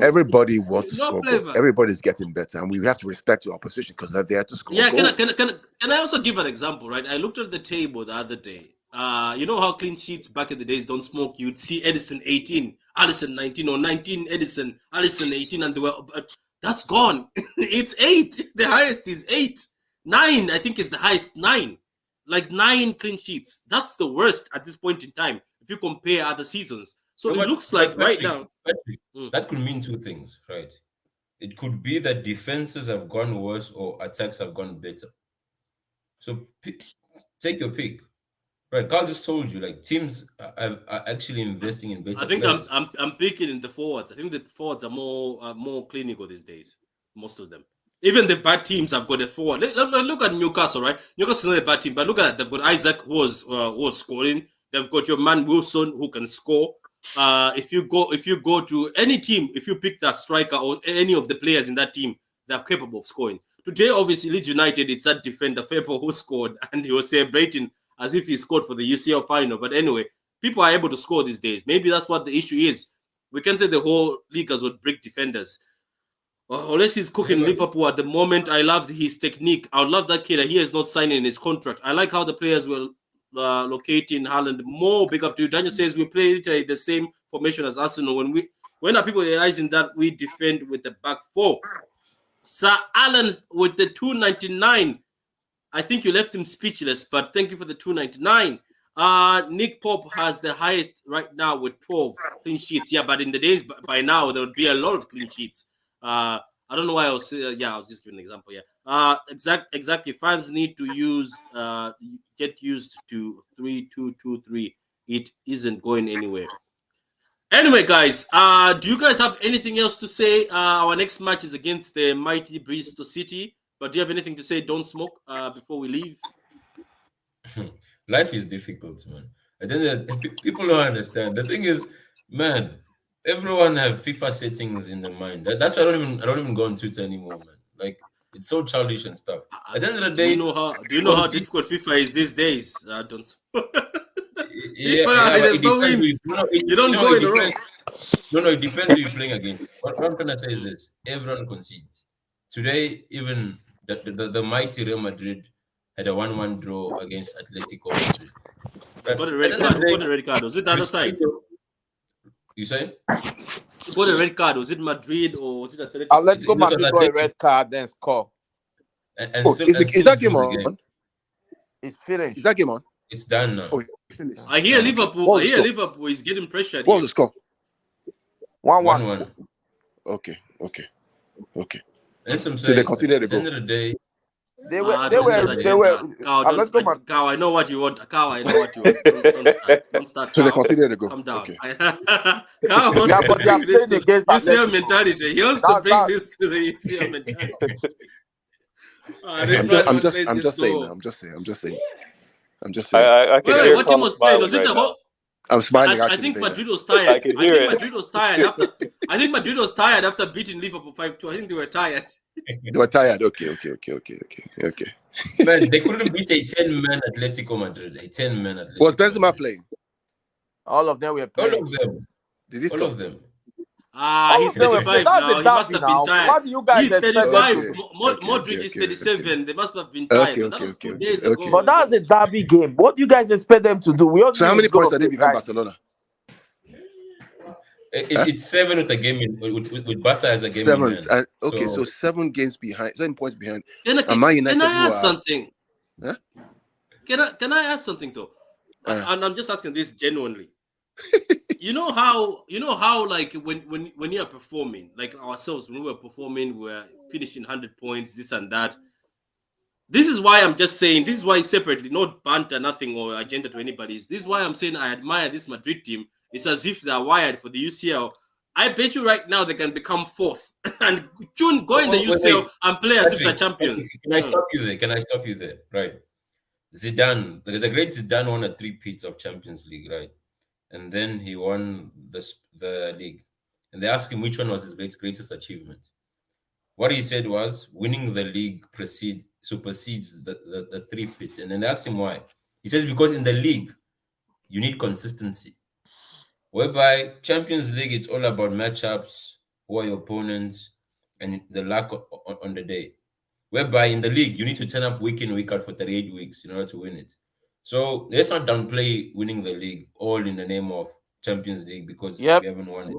Everybody wants to score goals. Everybody's getting better, and we have to respect the opposition because they're there to score goals. Can I also give an example, right? I looked at the table the other day. You know how clean sheets back in the days don't smoke? You'd see Edison 18, Allison 19, or 19 Edison, Allison 18, and they were, that's gone. It's 8. The highest is 8. 9, I think, is the highest. 9. Like 9 clean sheets. That's the worst at this point in time if you compare other seasons. So it looks like right now. That could mean 2 things, right? It could be that defenses have gone worse or attacks have gone better. So take your pick. Right, Carl just told you, like, teams are actually investing in better. I think players. I'm picking in the forwards. I think the forwards are more clinical these days. Most of them. Even the bad teams have got a forward. Look at Newcastle, right? Newcastle is not a bad team, but look at that. They've got Isaac who was scoring. They've got your man Wilson who can score. If you go to any team, if you pick that striker or any of the players in that team, they're capable of scoring. Today, obviously, Leeds United, it's that defender Faber who scored, and he was celebrating as if he scored for the UCL final. But anyway, people are able to score these days. Maybe that's what the issue is. We can say the whole league has got brick defenders. Unless he's cooking Liverpool at the moment, I love his technique. I love that kid. He is not signing his contract. I like how the players will locate in Haaland. More big up to you. Daniel says we play literally the same formation as Arsenal. When are people realizing that we defend with the back 4? Sir Alan with the 299. I think you left him speechless, but thank you for the 299. Nick Pope has the highest right now with 12 clean sheets. Yeah, but in the days by now, there would be a lot of clean sheets. I don't know why I was I was just giving an example. Yeah. Exactly. Fans need to get used to 3-2-2-3. It isn't going anywhere. Anyway, guys, do you guys have anything else to say? Our next match is against the mighty Bristol City. But do you have anything to say? Don't smoke before we leave. Life is difficult, man. I think that people don't understand. The thing is, man, everyone have FIFA settings in their mind. That's why I don't even go on Twitter anymore, man. Like it's so childish and stuff. At the end of the Do you day, know how? Do you know one how team, difficult FIFA is these days? Don't. yeah, FIFA, yeah, but there's it no depends. wins. You don't No, go it in a row. depends. No, it depends who you're playing against. What I'm trying to say is this: everyone concedes. Today, even the mighty Real Madrid had a 1-1 draw against Atletico Madrid. Who But got a at the red end of card? the Who day, got a red card? Was it the other side? Mosquito, you say? Who got a red card? Was it Madrid or was it Atletico? Atletico It was Madrid got a Atletico, red card, then score. and Oh, still is, and is still that drew game the on? game. It's Is finished. that game on? It's done now. Oh, it's finished. It's I hear done. Liverpool. What I was the hear score? Liverpool is getting pressured. What was Here. the score? 1-1. 1-1. Okay. That's what I'm So they saying. conceded a At the end goal. of the day, They were Don't start agenda. Cow, don't. Atletico Madrid. Cow, I know what you want. Cow, I know what you want. Don't start. Don't start. So they Cow, conceded a goal. calm down. Okay. Cow Yeah, wants to but they are bring this playing to against UCL Atletico. mentality. He wants to bring this to the UCL mentality. This man I'm was playing this just saying. goal. I'm just saying. I can Wait, hear what team Carl was playing? Was smiling it right the now. whole? I'm smiling I actually. think Beta. Madrid was I tired. can I hear think it. Madrid was tired after. I think Madrid was tired after beating Liverpool 5-2. I think they were tired. They were tired. Okay. man, they couldn't beat a 10-man Atletico Madrid. A 10-man Atletico Was Benzema Madrid. playing? All of them were All playing. of them. Did he All score? of them. All He's of them were playing. 35 That's now. the He must derby have been now. tired. What do you guys He's expect them 35. to do? Modric is 37. They must have been Okay. tired. But that was 2 days Okay. ago. But that's a derby game. What do you guys expect them to do? We all So knew how it many was going points to are be they a behind tie. Barcelona? It's 7 with the game with Barca as a game in 7. hand. Okay, so So 7 games behind, 7 points behind. Can Man United, I who ask are something? Huh? Can I ask something though? And I'm just asking this genuinely. you know how like when you are performing, like ourselves, when we were performing, we were finishing 100 points, this and that. This is why I'm just saying, this is why separately, not banter, nothing or agenda to anybody. This is why I'm saying I admire this Madrid team. It's as if they're wired for the UCL. I bet you right now they can become 4th and June go in the UCL and play as if they're champions. Can I stop you there? Right. Zidane, the great Zidane won a 3-peat of Champions League, right? And then he won the league. And they asked him which one was his greatest achievement. What he said was winning the league supersedes the 3-peat. And then they asked him why. He says because in the league, you need consistency. Whereby Champions League, it's all about matchups, who are your opponents, and the luck on the day. Whereby in the league, you need to turn up week in, week out for 38 weeks in order to win it. So let's not downplay winning the league all in the name of Champions League because we haven't won it.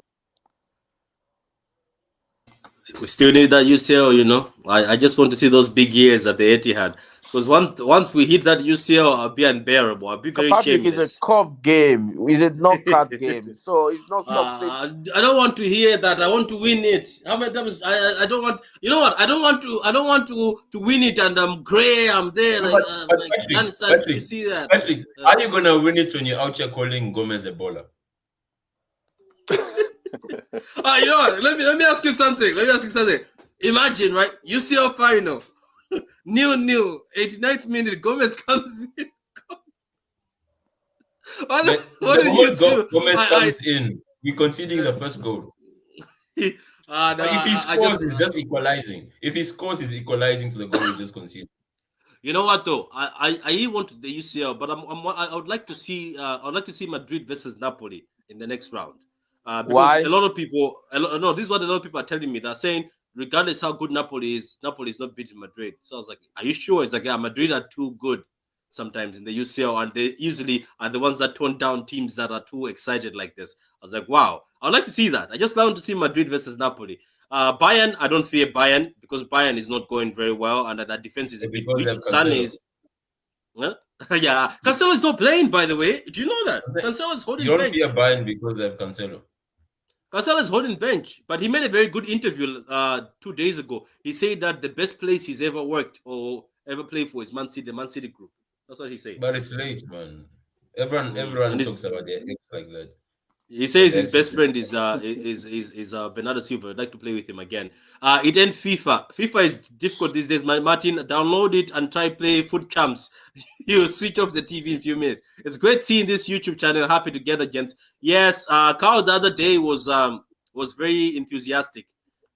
We still need that UCL, you know. I just want to see those big years at the Etihad. Because once we hit that UCL, I'll be unbearable. I'll be very shameless. It's a cup game. It's a knockout game. So it's not something. I don't want to hear that. I want to win it. How many times? I don't want. You know what? I don't want to win it, and I'm gray. I'm there Patrick, you see that? Patrick, are you gonna win it when you're out here calling Gomez a baller? You know what? Let me ask you something. Imagine, right? UCL final, 0-0, 89th minute. Gomez comes in. what do you do? Gomez comes in. We're conceding the first goal. No, if he scores, he's just equalizing. If he scores, he's equalizing to the goal he just conceded. You know what though? I want the UCL, but I would like to see Madrid versus Napoli in the next round. Because Why? a lot of people, this is what a lot of people are telling me. They're saying, regardless how good Napoli is not beating Madrid. So I was like, are you sure? It's like, yeah, Madrid are too good sometimes in the UCL, and they usually are the ones that tone down teams that are too excited like this. I was like, wow, I'd like to see that. I just want to see Madrid versus Napoli. Bayern, I don't fear Bayern because Bayern is not going very well, and that defense is a bit weak. Sun is, yeah. Cancelo is not playing, by the way. Do you know that? Cancelo is holding bench. You don't fear Bayern because they have Cancelo. Cancelo is holding bench, but he made a very good interview 2 days ago. He said that the best place he's ever worked or ever played for is Man City, the Man City group. That's what he said. But it's late, man. Everyone talks about their ex like that. He says his That's best friend is Bernardo Silva. I'd like to play with him again. It ain't FIFA. FIFA is difficult these days. Martin, download it and try play Foot Champs. You switch off the TV in a few minutes. It's great seeing this YouTube channel. Happy together, gents. Yes, Carl the other day was very enthusiastic,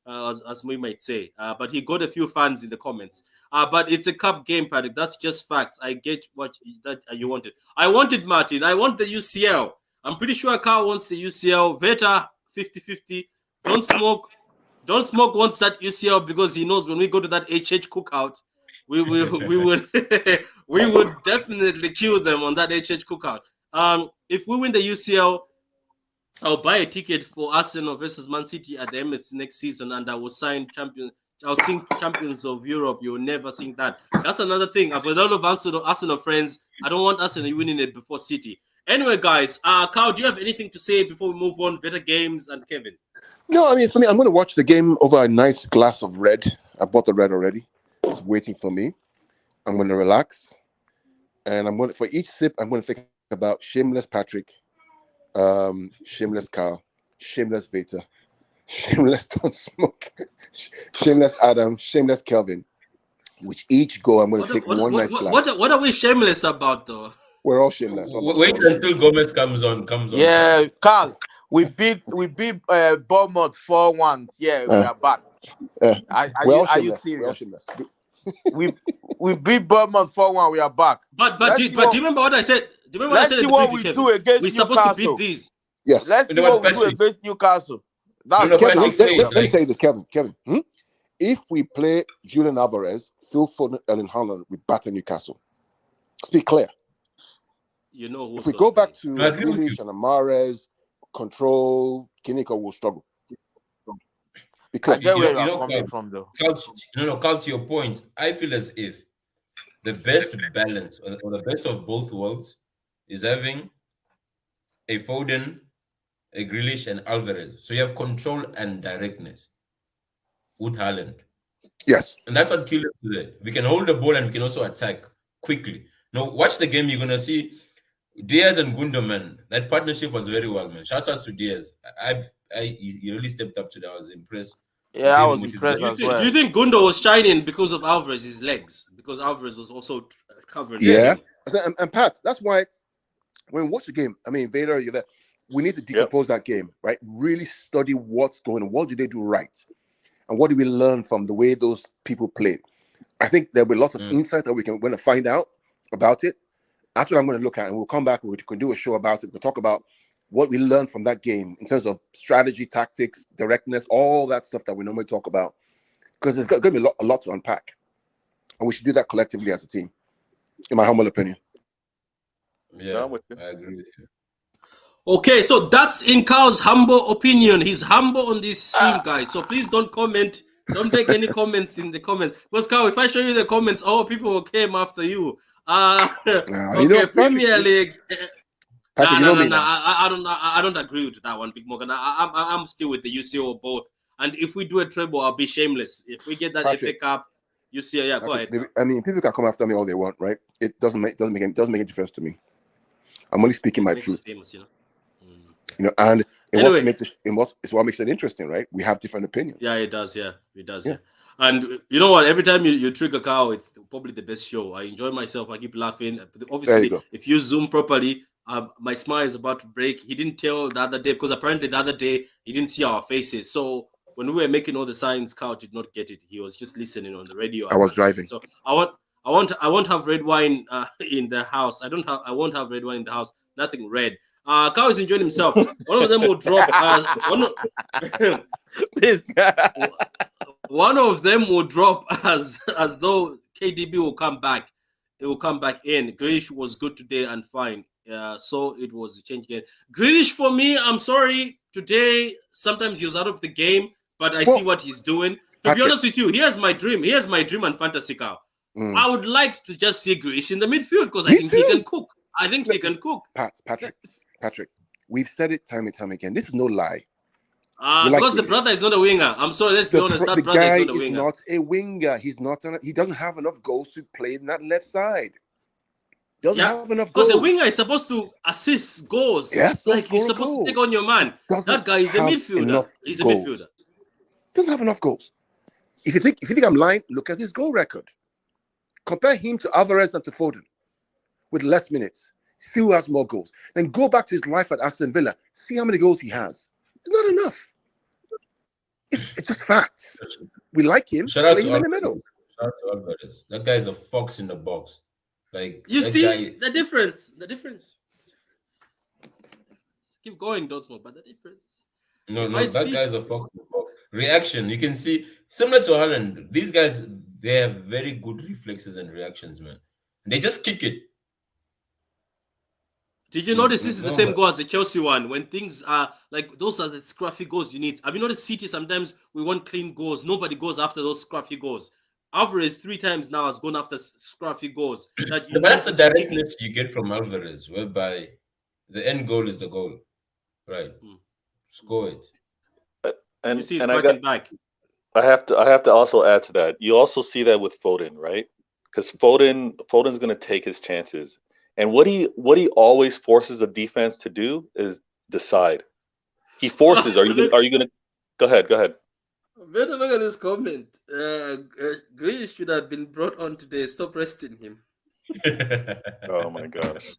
as we might say. But he got a few fans in the comments. But it's a cup game, Patrick. That's just facts. I get what you wanted. I wanted Martin. I want the UCL. I'm pretty sure Carl wants the UCL. Veta 50-50. Don't smoke wants that UCL because he knows when we go to that HH cookout, we would we would definitely kill them on that HH cookout. If we win the UCL, I'll buy a ticket for Arsenal versus Man City at the Emirates next season, and I will sign champion. I'll sing Champions of Europe. You'll never sing that. That's another thing. I've got a lot of Arsenal friends. I don't want Arsenal winning it before City. Anyway, guys, Carl, do you have anything to say before we move on? Better games and Kevin. No, I mean, for me, I'm going to watch the game over a nice glass of red. I bought the red already. It's waiting for me. I'm going to relax. And I'm going to, for each sip, I'm going to think about shameless Patrick, shameless Carl, shameless Veta, shameless Don't Smoke, shameless Adam, shameless Kelvin. Which each go, I'm going to take one nice glass. What are we shameless about, though? We're all shameless. Wait until Gomez comes on. Yeah, Carl, we beat Bournemouth 4-1. Yeah, we are back. Are you serious? We beat Bournemouth 4-1. We are back. But do you remember what I said? Do you remember what I said at the preview, Kevin? We're supposed to beat these. Yes. Let's see what we do against Newcastle. Let me tell you this, Kevin. If we play Julian Alvarez, Phil Foden, Erling Haaland, we batter Newcastle. Let's be clear. You know, if we go back to Grealish and Mahrez, control, Kinnick will struggle. Be clear. I get where you're coming from, though. Carl, to your point, I feel as if the best balance or the best of both worlds is having a Foden, a Grealish, and Alvarez. So you have control and directness with Haaland. Yes. And that's what killed us today. We can hold the ball and we can also attack quickly. Now, watch the game. You're going to see Diaz and Gundogan. That partnership was very well, man. Shout out to Diaz. He really stepped up today. I was impressed. Yeah, I was impressed as well. Do you think Gundo was shining because of Alvarez's legs? Because Alvarez was also covering. Yeah. And Pat, that's why when we watch the game, I mean, Vader, you're there. We need to decompose that game, right? Really study what's going on. What did they do right? And what did we learn from the way those people played? I think there'll be lots of insight that we're going to find out about it. That's what I'm going to look at. And we'll come back and we can do a show about it. We'll talk about what we learned from that game in terms of strategy, tactics, directness, all that stuff that we normally talk about. Because there's going to be a lot to unpack. And we should do that collectively as a team, in my humble opinion. Yeah, I agree with you. Okay, so that's in Carl's humble opinion. He's humble on this stream, guys. So please don't comment. Don't make any comments in the comments. Because Carl, if I show you the comments, people came after you. Okay, Premier League. Patrick, I don't agree with that one, Big Morgan. I'm still with the UCL both. And if we do a treble, I'll be shameless. If we get that FA Cup, UCL, go ahead. I mean, people can come after me all they want, right? It doesn't make any difference to me. I'm only speaking my truth. Famous, And it's what makes it interesting, right? We have different opinions. Yeah, it does. Yeah, it does. Yeah. And you know what? Every time you trigger Carl, it's probably the best show. I enjoy myself. I keep laughing. Obviously, if you zoom properly, my smile is about to break. He didn't tell the other day because apparently the other day he didn't see our faces. So when we were making all the signs, Carl did not get it. He was just listening on the radio. I was driving. So I won't have red wine in the house. I won't have red wine in the house. Nothing red. Carl is enjoying himself. One of them will drop. This guy. One of them will drop as though KDB will come back. It will come back in. Grealish was good today and fine. So it was a change again. Grealish for me, I'm sorry. Today, sometimes he was out of the game, but I see what he's doing. To be honest with you, here's my dream. Here's my dream and fantasy, Carl. I would like to just see Grealish in the midfield because I think he can cook. He can cook. Patrick, we've said it time and time again. This is no lie. Because the brother is not a winger. I'm sorry, let's be honest. That brother is not a winger. Not a winger. He doesn't have enough goals to play in that left side. Doesn't have enough because a goals. winger is supposed to assist goals. Yes, Like score he's a supposed to goal. take on your man. Doesn't That guy is a have midfielder. enough He's a goals. midfielder. Doesn't have enough goals. If you think I'm lying, look at his goal record. Compare him to Alvarez and to Foden with less minutes. See who has more goals. Then go back to his life at Aston Villa. See how many goals he has. It's not enough. It's just facts. We like him. Shout out Play to him in the Alvarez. middle. Shout out to Alvarez. That guy's a fox in the box. Like You that see guy. the difference. The difference. Keep going, don't smoke, but the difference. No, If I that speak, guy's a fox in the box. Reaction, you can see similar to Holland. These guys, they have very good reflexes and reactions, man. They just kick it. did you notice this is the same No, goal as the Chelsea one? When things are like those are the scruffy goals you need. Have you noticed City sometimes we want clean goals? Nobody goes after those scruffy goals. Alvarez 3 times now has gone after scruffy goals that you but that's need the to just kick it. directness you get from Alvarez, whereby the end goal is the goal, right? Score it. You see, he's And I tracking back. I have to also add to that. You also see that with Foden, right? Because Foden's going to take his chances, and what he always forces the defense to do is decide. He forces. Are you going to go ahead? Go ahead. Better look at this comment. Grealish should have been brought on today. Stop resting him. Oh my gosh.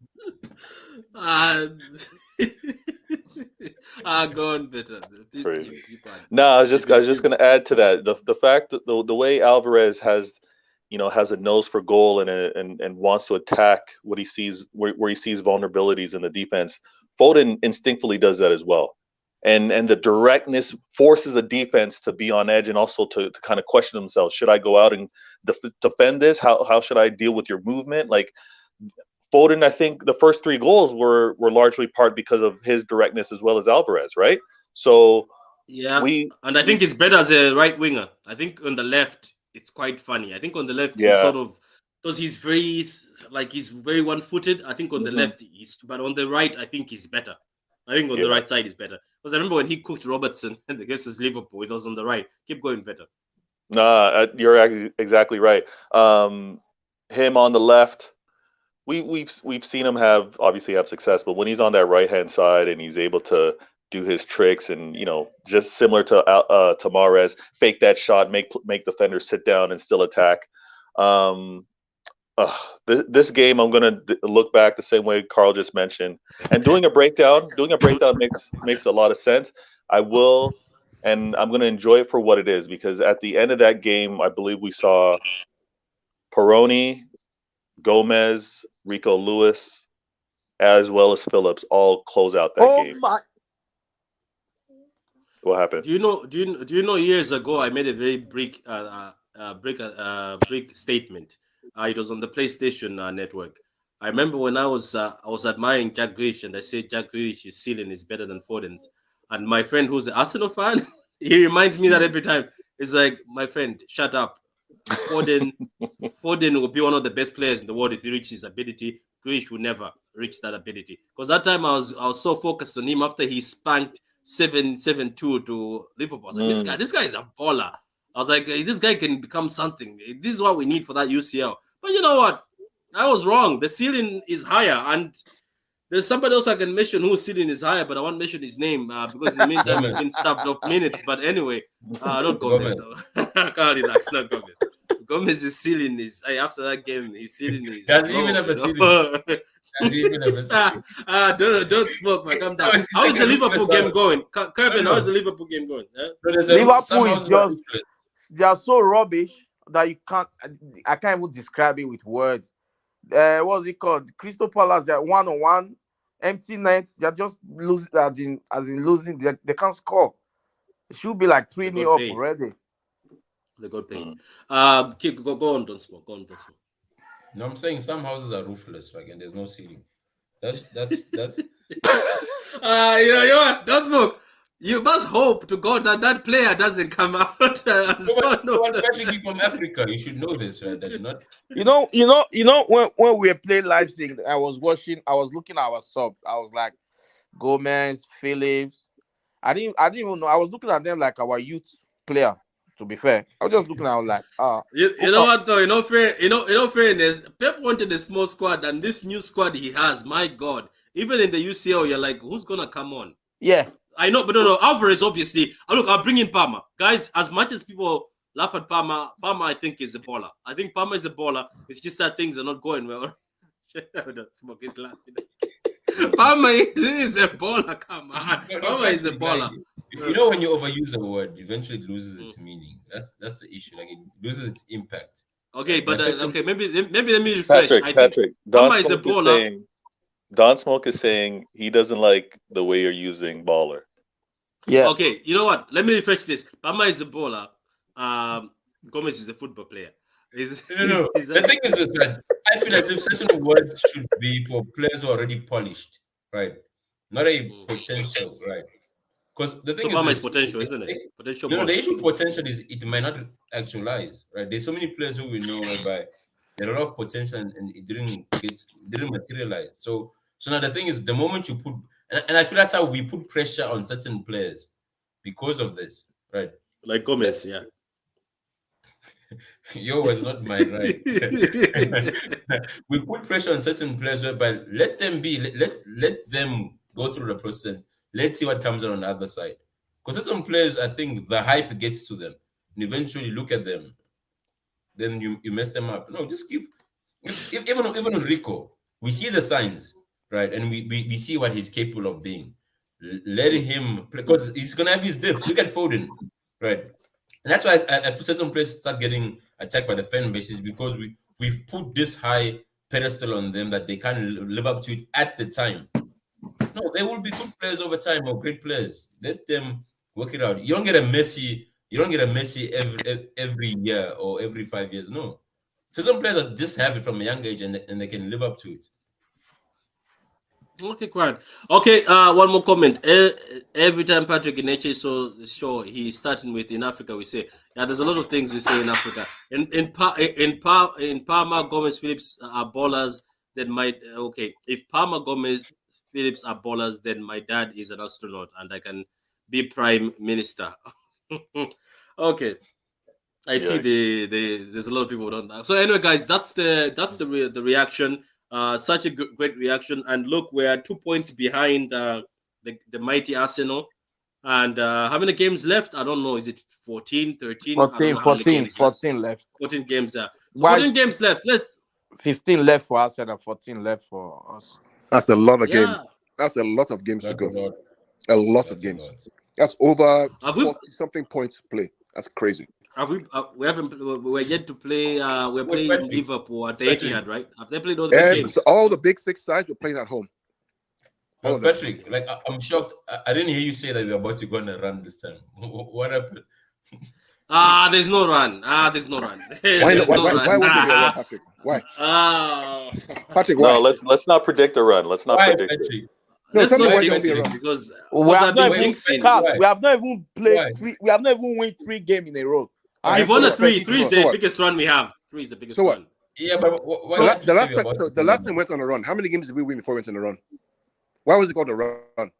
Go on better. Crazy. No, I was just going to add to that the fact that the way Alvarez has a nose for goal and wants to attack what he sees where he sees vulnerabilities in the defense. Foden instinctively does that as well. And the directness forces the defense to be on edge and also to kind of question themselves. Should I go out and defend this? How should I deal with your movement? Like Foden, I think the first 3 goals were largely part because of his directness as well as Alvarez, right? So and I think he's better as a right winger. I think on the left it's quite funny. I think on the left he's sort of because he's very one-footed. I think on the left but on the right I think he's better. I think on the right side is better. Because I remember when he cooked Robertson against Liverpool, it was on the right. Keep going better. Nah, you're exactly right. Him on the left, we've seen him have success, but when he's on that right hand side and he's able to do his tricks and just similar to Mahrez, fake that shot, make defenders sit down and still attack. This game, I'm gonna look back the same way Carl just mentioned, and doing a breakdown makes a lot of sense. I will, and I'm gonna enjoy it for what it is because at the end of that game, I believe we saw Peroni, Gomez, Rico Lewis, as well as Phillips all close out that game. What happened? Do you know? Years ago, I made a very big statement. It was on the PlayStation network. I remember when I was admiring Jack Grealish, and I said Jack Grealish's ceiling is better than Foden's. And my friend, who's an Arsenal fan, he reminds me that every time. It's like, my friend, shut up. Foden will be one of the best players in the world if he reaches his ability. Grealish will never reach that ability. Because that time I was so focused on him after he spanked 7-2 to Liverpool. I was like, this guy is a baller. I was like, this guy can become something. This is what we need for that UCL. But you know what? I was wrong. The ceiling is higher. And there's somebody else I can mention whose ceiling is higher, but I won't mention his name because in the meantime he's been stuffed off minutes. But anyway, not Gomez. I can't relax, not Gomez. Gomez's ceiling is, after that game, his ceiling is Does he low. even have a ceiling? Don't smoke, man. Calm down. How is the Liverpool game going? Kevin, how is the Liverpool game going? Liverpool is just, they are so rubbish that I can't even describe it with words. What's it called? Crystal Palace, they're 1-on-1, empty net. They're just losing, as in losing. They can't score. It should be like 3-0 up already. They got paid. Go on, don't smoke. Go on, don't smoke. No, I'm saying some houses are roofless, like, and there's no ceiling. That's you know what? Don't smoke. You must hope to God that player doesn't come out. Especially from Africa, you should know this, right? That's not. You know when we were playing Leipzig, I was looking at our sub. I was like, Gomez, Phillips. I didn't even know. I was looking at them like our youth player. To be fair, I was just looking at like, you know what though? Fairness, Pep wanted a small squad, and this new squad he has, my God, even in the UCL, you're like, who's gonna come on? yeah, I know, but no, Alvarez obviously. Look, I'll bring in Palmer, guys. As much as people laugh at Palmer, I think is a baller. I think Palmer is a baller. It's just that things are not going well. Don't smoke his laughing. Palmer is a baller. Come on, Palmer is a baller. You know, when you overuse the word, eventually it loses its meaning. That's the issue. Like, it loses its impact. Okay, Right? but There are maybe let me refresh. Patrick, Palmer is a baller. Don Smoke is saying he doesn't like the way you're using baller. yeah. Okay, you know what? Let me refresh this. Palmer is a baller. Gomez is a football player. No. The thing is that I feel as if certain words should be for players who are already polished, right? Not a potential, right? Because the thing So Palmer is this, potential, isn't it? Potential no, baller. the issue potential is it might not actualize, right? There's so many players who we know whereby there are a lot of potential and it didn't materialize. So now the thing is, the moment you put, and I feel that's how we put pressure on certain players because of this, right? Like Gomez, yeah. Your was not mine, right? We put pressure on certain players whereby let them be, let them go through the process. Let's see what comes out on the other side. Because certain players, I think the hype gets to them, and eventually look at them, then you mess them up. No, just keep. Even Rico, we see the signs, right, and we see what he's capable of being. Let him play because he's gonna have his dips. Look at Foden, right? And that's why I certain players start getting attacked by the fan bases because we've put this high pedestal on them that they can't live up to it at the time. No, they will be good players over time or great players. Let them work it out. You don't get a Messi. You don't get a Messi every year or every 5 years. No, so some players that just have it from a young age and they can live up to it. Okay, quite. Okay, one more comment. Every time Patrick Ineche so sure he's starting with in Africa, we say there's a lot of things we say in Africa. In Palmer, Gomez, Phillips are ballers. Then if Palmer, Gomez, Phillips are ballers, then my dad is an astronaut and I can be prime minister. Okay. I see there's a lot of people who don't know. So anyway, guys, that's the reaction. Such a great reaction, and look, we're 2 points behind the mighty Arsenal, and how many games left? I don't know. Is it 14, 13? 14, I don't know how many games 14 left. 14 games. So Why 14 games left. 15 left for Arsenal, 14 left for us. That's a lot of games. That's a lot of games to go. A lot of games. That's over 40-something points to play. That's crazy. We're yet to play. We're playing Liverpool at the Etihad, right? Have they played all the games? So all the big six sides were playing at home. Patrick, like I'm shocked. I didn't hear you say that we're about to go on a run this time. What happened? There's no run. There's no run. Why won't there be a run, Patrick? Why? Patrick, why? No, let's not predict a run. Let's not predict Patrick? it. No, let's not jinx it because we have not even played three. We have not even won 3 games in a row. We've won a 3. 3 is the biggest run we have. 3 is the biggest one. Yeah, but the last time we went on a run, how many games did we win before we went on a run? Why was it called a run?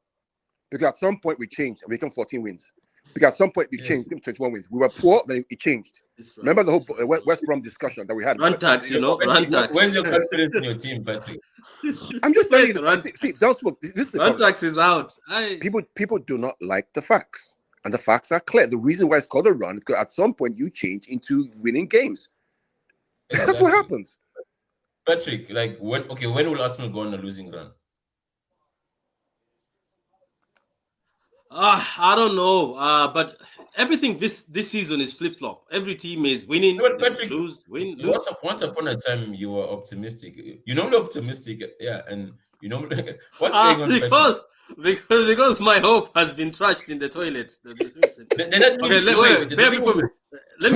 Because at some point we changed and we became 14 wins. Because at some point we changed, became 21 wins. We were poor, then it changed. Right. Remember the whole West Brom discussion that we had? Run tax, run tax. Where's your confidence in your team, Patrick? I'm just telling you. See, this run tax is out. People do not like the facts. And the facts are clear. The reason why it's called a run is because at some point you change into winning games. Exactly. That's what happens. Patrick, like when will Arsenal go on a losing run? I don't know. But everything this season is flip flop. Every team is winning, Patrick, lose, win, lose. Once upon a time, you were optimistic. You know, optimistic, yeah, and you know what's going on. Because my hope has been trashed in the toilet. Let me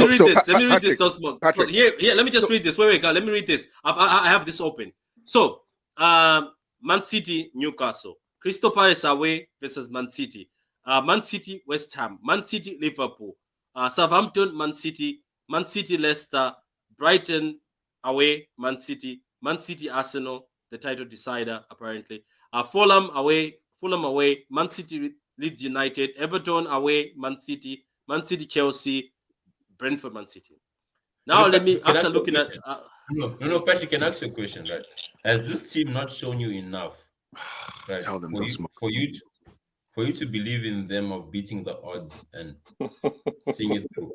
read this. Let me read this. Don't smoke. Here. Let me just read this. Wait. Let me read this. I have this open. So, Man City, Newcastle, Crystal Palace away versus Man City. Man City, West Ham, Man City, Liverpool, Southampton, Man City, Leicester, Brighton away, Man City, Arsenal, the title decider apparently. Fulham away, Man City, Leeds United, Everton away, Man City, Chelsea, Brentford, Man City. Now let me, after looking at... Patrick, can ask you a question, right? Has this team not shown you enough, right, Tell them for you to believe in them of beating the odds and seeing it through?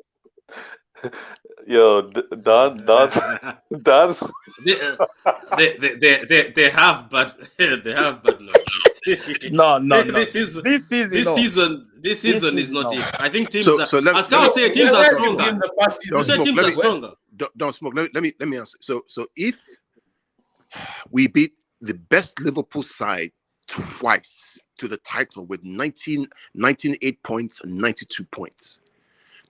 Yo, Don's they have, but they have, but no. No. This season is not it. I think teams So let as Carl said, teams are stronger. You said teams are stronger. Don't smoke. Let me answer. So if we beat the best Liverpool side twice to the title with 98 points and 92 points,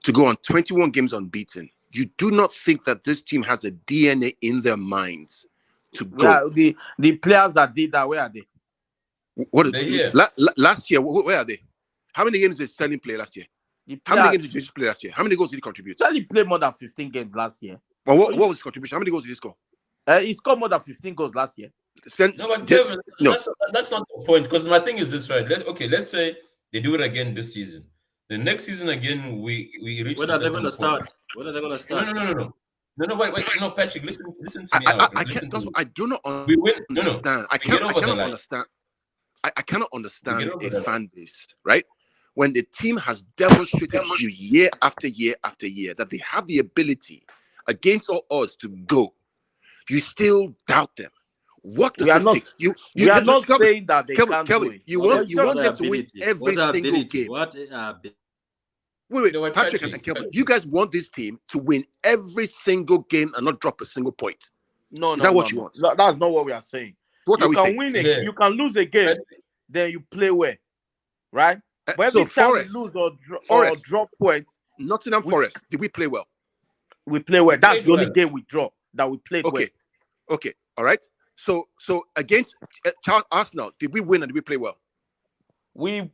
to go on 21 games unbeaten, you do not think that this team has a DNA in their minds to go? Yeah, the players that did that, where are they? Last year, where are they? How many games did Sterling play last year? How many games did Jesus play last year? How many goals did he contribute? Sterling played more than 15 games last year. Well, what was his contribution? How many goals did he score? He scored more than 15 goals last year. That's not the point. Because my thing is this, right? Let's say they do it again this season. The next season again, we reach. When are they going to start? No, wait. No, Patrick, listen to me out. I do not understand. We win. No. I cannot understand. I cannot understand a fan base, right? When the team has demonstrated to you year after year after year that they have the ability against all odds to go, you still doubt them. What does it take? We are not saying that they can't do it. You want them to win every single game. Wait, Patrick and Kelvin, you guys want this team to win every single game and not drop a single point. Is that what you want? No, that's not what we are saying. What are we saying? You can lose a game, then you play well, right? But every time we lose or drop points, Nottingham Forest, did we play well? We play well. That's the only game we draw that we played well. Okay, all right. So against Arsenal, did we win and did we play well? We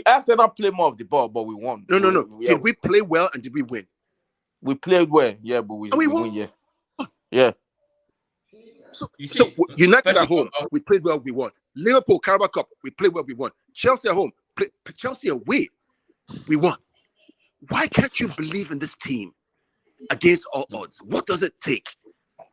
Arsenal play more of the ball, but we won. No. Did we play well and did we win? We played well, yeah, but we won, yeah. Yeah. So United at home, we played well, we won. Liverpool, Carabao Cup, we played well, we won. Chelsea at home, Chelsea away, we won. Why can't you believe in this team against all odds? What does it take?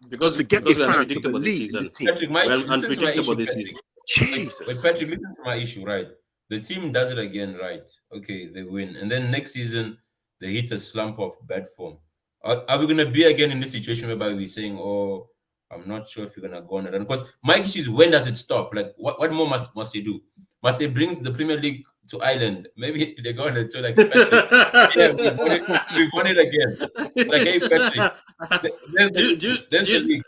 Because we're unpredictable this season. We're unpredictable this season. Jesus. But Patrick, listen to my issue, right? The team does it again, right? Okay, they win. And then next season, they hit a slump of bad form. Are we going to be again in this situation whereby we're saying, oh, I'm not sure if you're going to go on it? Because my issue is, when does it stop? Like, what more must they do? Must they bring the Premier League to Ireland? Maybe they go on it to like, yeah, we won it again. Like, hey, Patrick, do you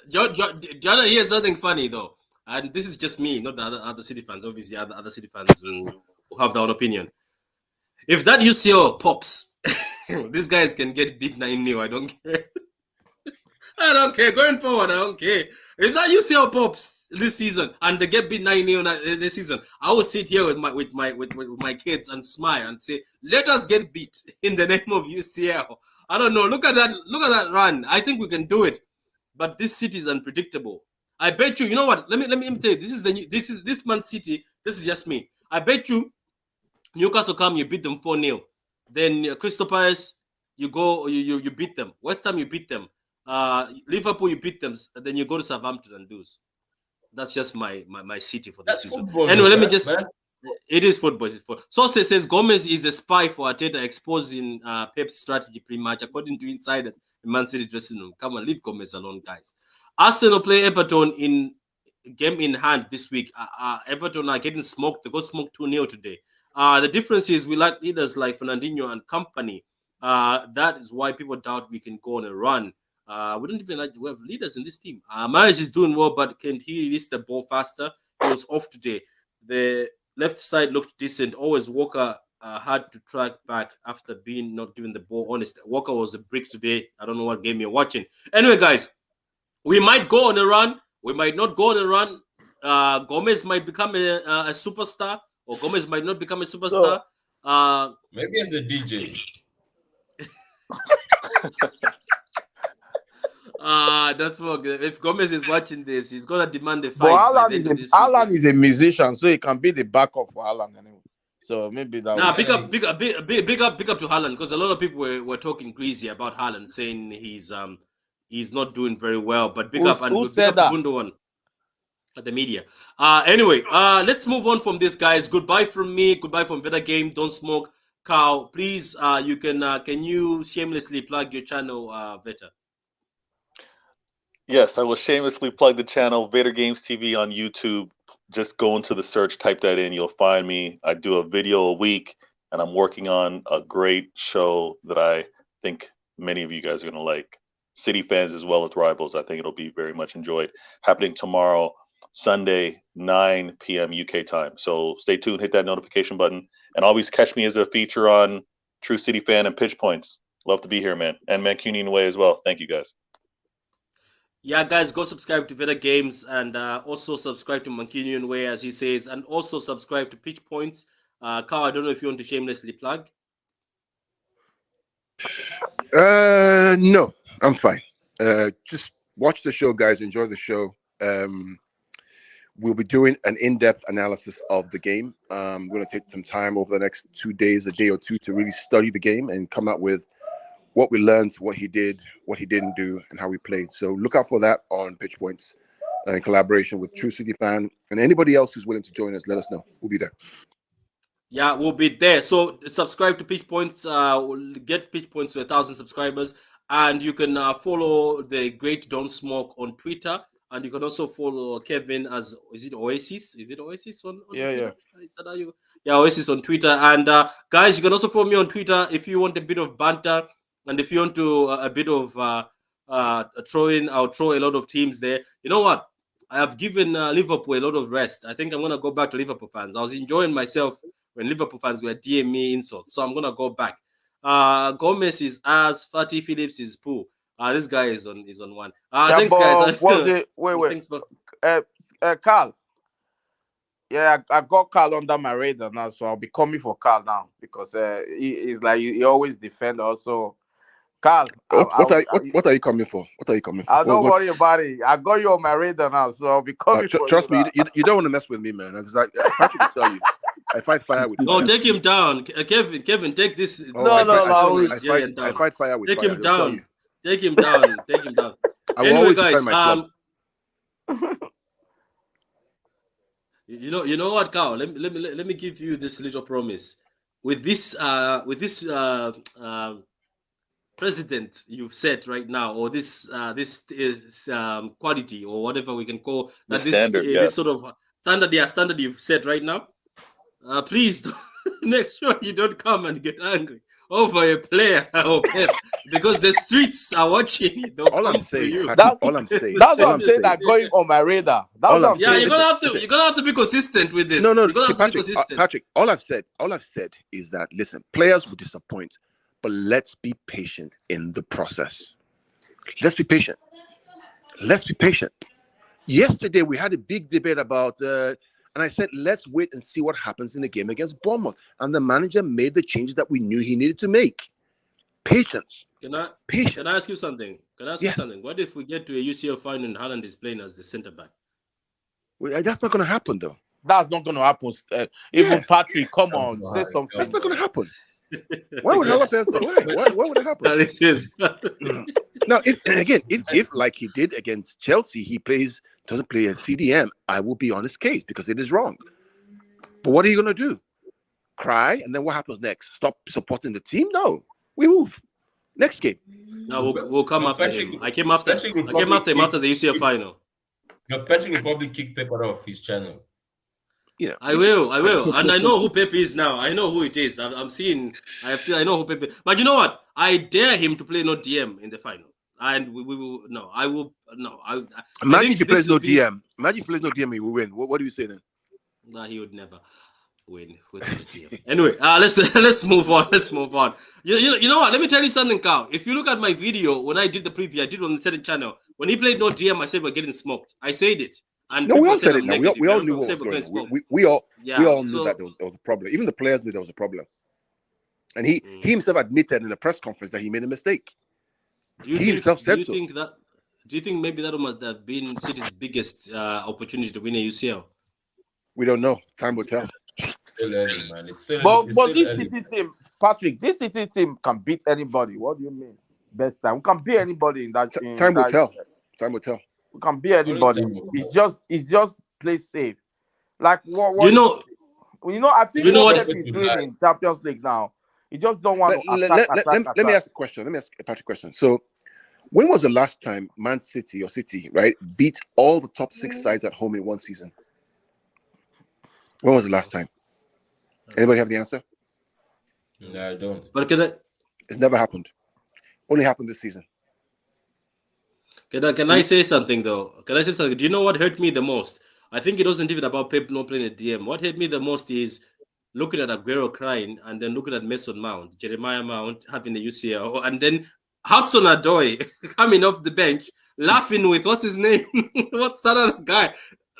want to hear something funny, though? And this is just me, not the other City fans. Obviously, other City fans who have their own opinion. If that UCL pops, these guys can get beat 9-0. I don't care. I don't care. Going forward, I don't care. If that UCL pops this season and they get beat 9-0 this season, I will sit here with my kids and smile and say, "Let us get beat in the name of UCL." I don't know. Look at that run. I think we can do it, but this city is unpredictable. I bet you. You know what? Let me tell you. This Man City. This is just me. I bet you, Newcastle come, you beat them 4-0. Then Crystal Palace, you go, you beat them. West Ham, you beat them. Liverpool, you beat them. Then you go to Southampton and lose. That's just my city for this season. Anyway, let me just. It is football. Source says Gomez is a spy for Arteta, exposing Pep's strategy pretty much, according to insiders in Man City dressing room. Come on, leave Gomez alone, guys. Arsenal play Everton in game in hand this week. Everton are getting smoked. They got smoked 2-0 today. The difference is we like leaders like Fernandinho and company. That is why people doubt we can go on a run. We don't even we have leaders in this team. Mahrez is doing well, but can he release the ball faster? He was off today. The left side looked decent. Always Walker had to track back after being not given the ball. Honest, Walker was a brick today. I don't know what game you're watching. Anyway, guys, we might go on a run. We might not go on a run. Gomez might become a superstar, or Gomez might not become a superstar. Maybe as a DJ. That's what. If Gomez is watching this, he's gonna demand a fight. But Alan is a musician, so he can be the backup for Alan anyway. So maybe that. Nah, will big up to Haaland, because a lot of people were talking greasy about Haaland, saying he's not doing very well. But big up Who and big said up to that? Gundogan at the media. Anyway, let's move on from this, guys. Goodbye from me. Goodbye from Better Game. Don't smoke. Carl, please, you can you shamelessly plug your channel, Veta? Yes, I will shamelessly plug the channel Vader Games TV on YouTube. Just go into the search, type that in, you'll find me. I do a video a week, and I'm working on a great show that I think many of you guys are going to like. City fans as well as rivals. I think it'll be very much enjoyed. Happening tomorrow, Sunday, 9 p.m. UK time. So stay tuned, hit that notification button, and always catch me as a feature on True City Fan and Pitch Points. Love to be here, man. And Mancunian Way as well. Thank you, guys. Yeah, guys, go subscribe to Veda Games and also subscribe to Mancunian Way, as he says, and also subscribe to Pitch Points. Carl, I don't know if you want to shamelessly plug. No, I'm fine. Just watch the show, guys. Enjoy the show. We'll be doing an in-depth analysis of the game. I'm going to take some time over the next 2 days, a day or two, to really study the game and come up with what we learned, what he did, what he didn't do, and how we played. So look out for that on Pitch Points in collaboration with True City Fan and anybody else who's willing to join us. Let us know. We'll be there. Yeah, we'll be there. So subscribe to Pitch Points. Get Pitch Points to 1,000 subscribers, and you can follow the Great Don't Smoke on Twitter, and you can also follow Kevin as is it Oasis? Is it Oasis on Yeah, Twitter? yeah. Is that how you? Yeah, Oasis on Twitter. And guys, you can also follow me on Twitter if you want a bit of banter, and if you want to a bit of throwing. I'll throw a lot of teams there. You know what? I have given Liverpool a lot of rest. I think I'm gonna go back to Liverpool fans. I was enjoying myself when Liverpool fans were DM me insults. So I'm gonna go back. Gomez is as Fatty Phillips is poo. This guy is on one. Yeah, Thanks, guys. wait. Thanks for Carl. Yeah, I got Carl under my radar now, so I'll be coming for Carl now because he's like he always defend also. Carl, What are you coming for? What are you coming for? don't worry about it. I got you on my radar now, so I'll be coming for trust you. me, you don't want to mess with me, man. Because Patrick will tell you, I fight fire with fire. No, take him down, Kevin. Take this. I fight fire with take fire. Him down. Take him down. Take him down. I will Anyway, always guys, defend my club. you know what, Carl? Let me give you this little promise. With this president you've set right now, or this quality, or whatever we can call that, this sort of standard you've set right now. Please make sure you don't come and get angry over a player or Pep, because the streets are watching you. All I'm saying, that's what I'm saying. That going on my radar. You're gonna have to be consistent with this. No, Patrick, all I've said is that, listen, players will disappoint, but let's be patient in the process. Let's be patient. Yesterday we had a big debate about and I said, let's wait and see what happens in the game against Bournemouth. And the manager made the changes that we knew he needed to make. Patience. Can I ask you something? What if we get to a UCL final and Haaland is playing as the centre back? Well, that's not going to happen, though. That's not going to happen. Even Patrick, come on, say something. That's not going to happen. Why would Haaland? Why would it happen? Now, if like he did against Chelsea, he doesn't play a CDM, I will be on his case because it is wrong. But what are you going to do? Cry, and then what happens next? Stop supporting the team? No, we move. Next game. No, we'll come after him. I came after him after the UCL final. Your Patrick will probably kick Pepper off his channel. You know, I will, and I know who Pep is now. I know who it is. I know who Pep is. But you know what? I dare him to play no DM in the final. And we will. No, I will. No, Imagine if he plays no DM. Imagine if he plays no DM, he will win. What do you say then? No, he would never win with the DM. Anyway, let's move on. Let's move on. You know what? Let me tell you something, Carl. If you look at my video when I did the preview, I did it on the certain channel. When he played no DM, I said we're getting smoked. I said it. And no, we all said it. Now we all knew what was going on. We all knew that there was a problem. Even the players knew there was a problem. And he himself admitted in a press conference that he made a mistake. Do you think maybe that must have been City's biggest opportunity to win a UCL? We don't know. Time will tell. still early, man. It's still But this early. City team, Patrick, this City team can beat anybody. What do you mean? Best time. We can beat anybody in that. Time will tell. Time will tell. We can beat Only anybody. time will It's just play safe. Like Do you know? I Do think you know what what? Pep is doing in Champions League now, he just don't want to attack. Let me ask a question. Let me ask a Patrick question. So, when was the last time Man City or City, right, beat all the top 6 sides at home in one season? When was the last time? Anybody have the answer? No, I don't. But It's never happened. Only happened this season. can I say something though? Can I say something? Do you know what hurt me the most? I think it wasn't even about Pep not playing at DM. What hurt me the most is looking at Aguero crying and then looking at Mason Mount, Jeremiah Mount having the UCL, and then Hudson Odoi coming off the bench laughing with what's his name? What's that other guy?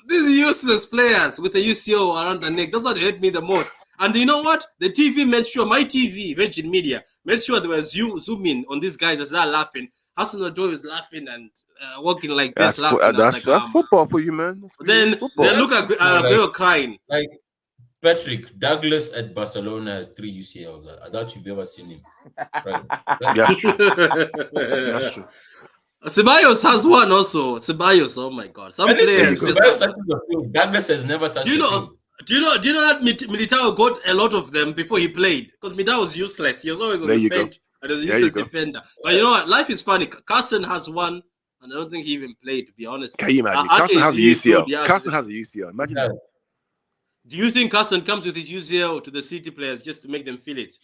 These useless players with a UCL around the neck. That's what hurt me the most. And you know what? The TV made sure, my TV, Virgin Media, made sure they were zooming on these guys as they're laughing. Hudson Odoi was laughing and walking like this, laughing. That's football for you, man. Then look at Aguero crying. Like Patrick Douglas at Barcelona has 3 UCLs. I doubt you've ever seen him. Right? That's true. That's true. Ceballos has one also. Ceballos, oh my God! Some players. Douglas has never touched. Do you know that Militao got a lot of them before he played? Because Militao was useless. He was always on the bench and was a useless defender. But you know what? Life is funny. Carson has one, and I don't think he even played. To be honest, can you imagine? Carson has a UCL. Carson has a UCL. Imagine that. Do you think Carson comes with his UCL to the City players just to make them feel it?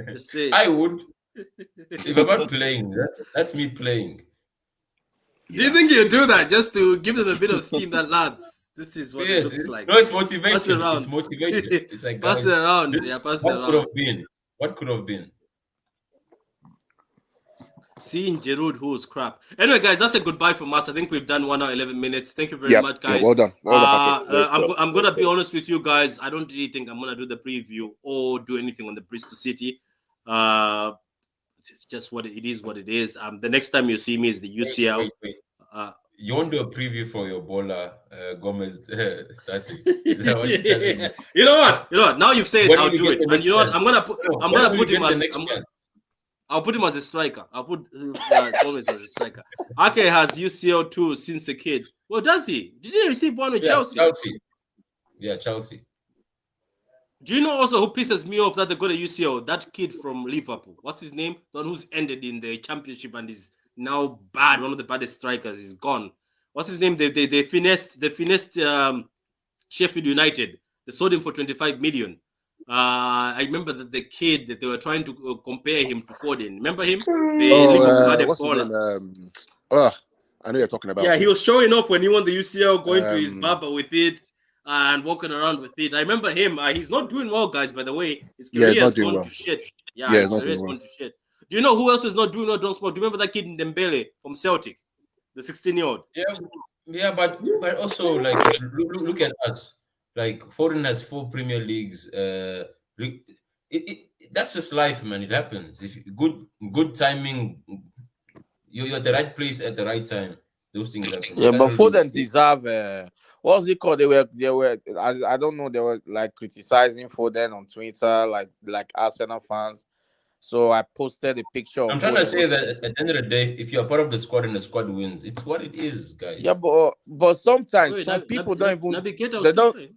Just say. I would. If I'm not playing, that's me playing. Do you think you do that just to give them a bit of steam? That lads, this is what it looks like. No, it's motivation. It's motivation. It's like pass it around. Yeah, pass it around. What could have been? Seeing Giroud, who's crap. Anyway, guys, that's a goodbye from us. I think we've done 1 hour 11 minutes. Thank you very much, guys. Yeah, well done. Patrick. I'm gonna be honest with you guys. I don't really think I'm gonna do the preview or do anything on the Bristol City. It's just what it is. What it is. The next time you see me is the UCL. Wait. You want to do a preview for your bowler Gomez starting? You know what? Now you've said I'll do it. And you know what? I'm gonna put him as. I'll put him as a striker. I'll put Gomez as a striker. Ake has UCL too since a kid. Well, does he? Did he receive one with Chelsea? Yeah, Chelsea. Do you know also who pisses me off that they got a UCL? That kid from Liverpool. What's his name? The one who's ended in the championship and is now bad. One of the baddest strikers is gone. What's his name? They finessed Sheffield United. They sold him for 25 million. I remember that the kid that they were trying to compare him to Foden. Remember him? What's his name? I know you're talking about. Yeah, he was showing off when he won the UCL, going to his barber with it and walking around with it. I remember him. He's not doing well, guys, by the way. His career has gone to shit. Yeah, his career has gone to shit. Do you know who else is not doing well, John Sport? Do you remember that kid in Dembele from Celtic? The 16-year-old? Yeah, but also, like, look at us. Like, Foden has 4 Premier Leagues. That's just life, man. It happens. If good timing, you're at the right place at the right time. Those things happen. Yeah, but Foden deserve. What's it called? They were. I don't know. They were like criticizing Foden on Twitter, like Arsenal fans. So I posted a picture. I'm trying to say that at the end of the day, if you're part of the squad and the squad wins, it's what it is, guys. Yeah, but sometimes some people don't even. They don't. Okay.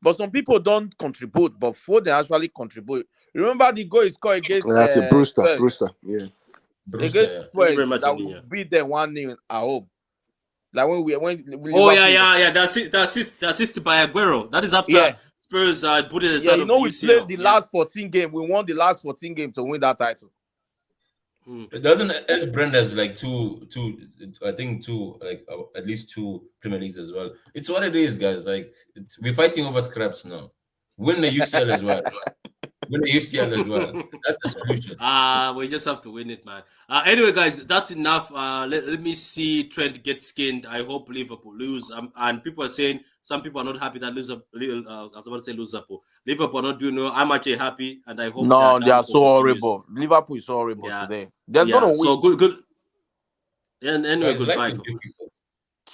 But some people don't contribute. But Foden actually contribute. Remember the goal he scored against Brewster. Yeah. Against Spurs that we beat them 1-0 at home. Like when the assist by Aguero. That is after Spurs put it aside. We played the last 14 game. We won the last 14 game to win that title. It doesn't as Brand has like two I think two, like at least 2 Premier Leagues as well. It's what it is, guys. Like we're fighting over scraps now. Win the UCL as well. Win the UCL as well. That's the solution. We just have to win it, man. Anyway, guys, that's enough. Let me see Trent get skinned. I hope Liverpool lose. And people are saying some people are not happy that Liverpool are not doing well. I'm actually happy, and I hope. No, they are so horrible. Liverpool is so horrible today. They're gonna win. So good. And anyway, goodbye.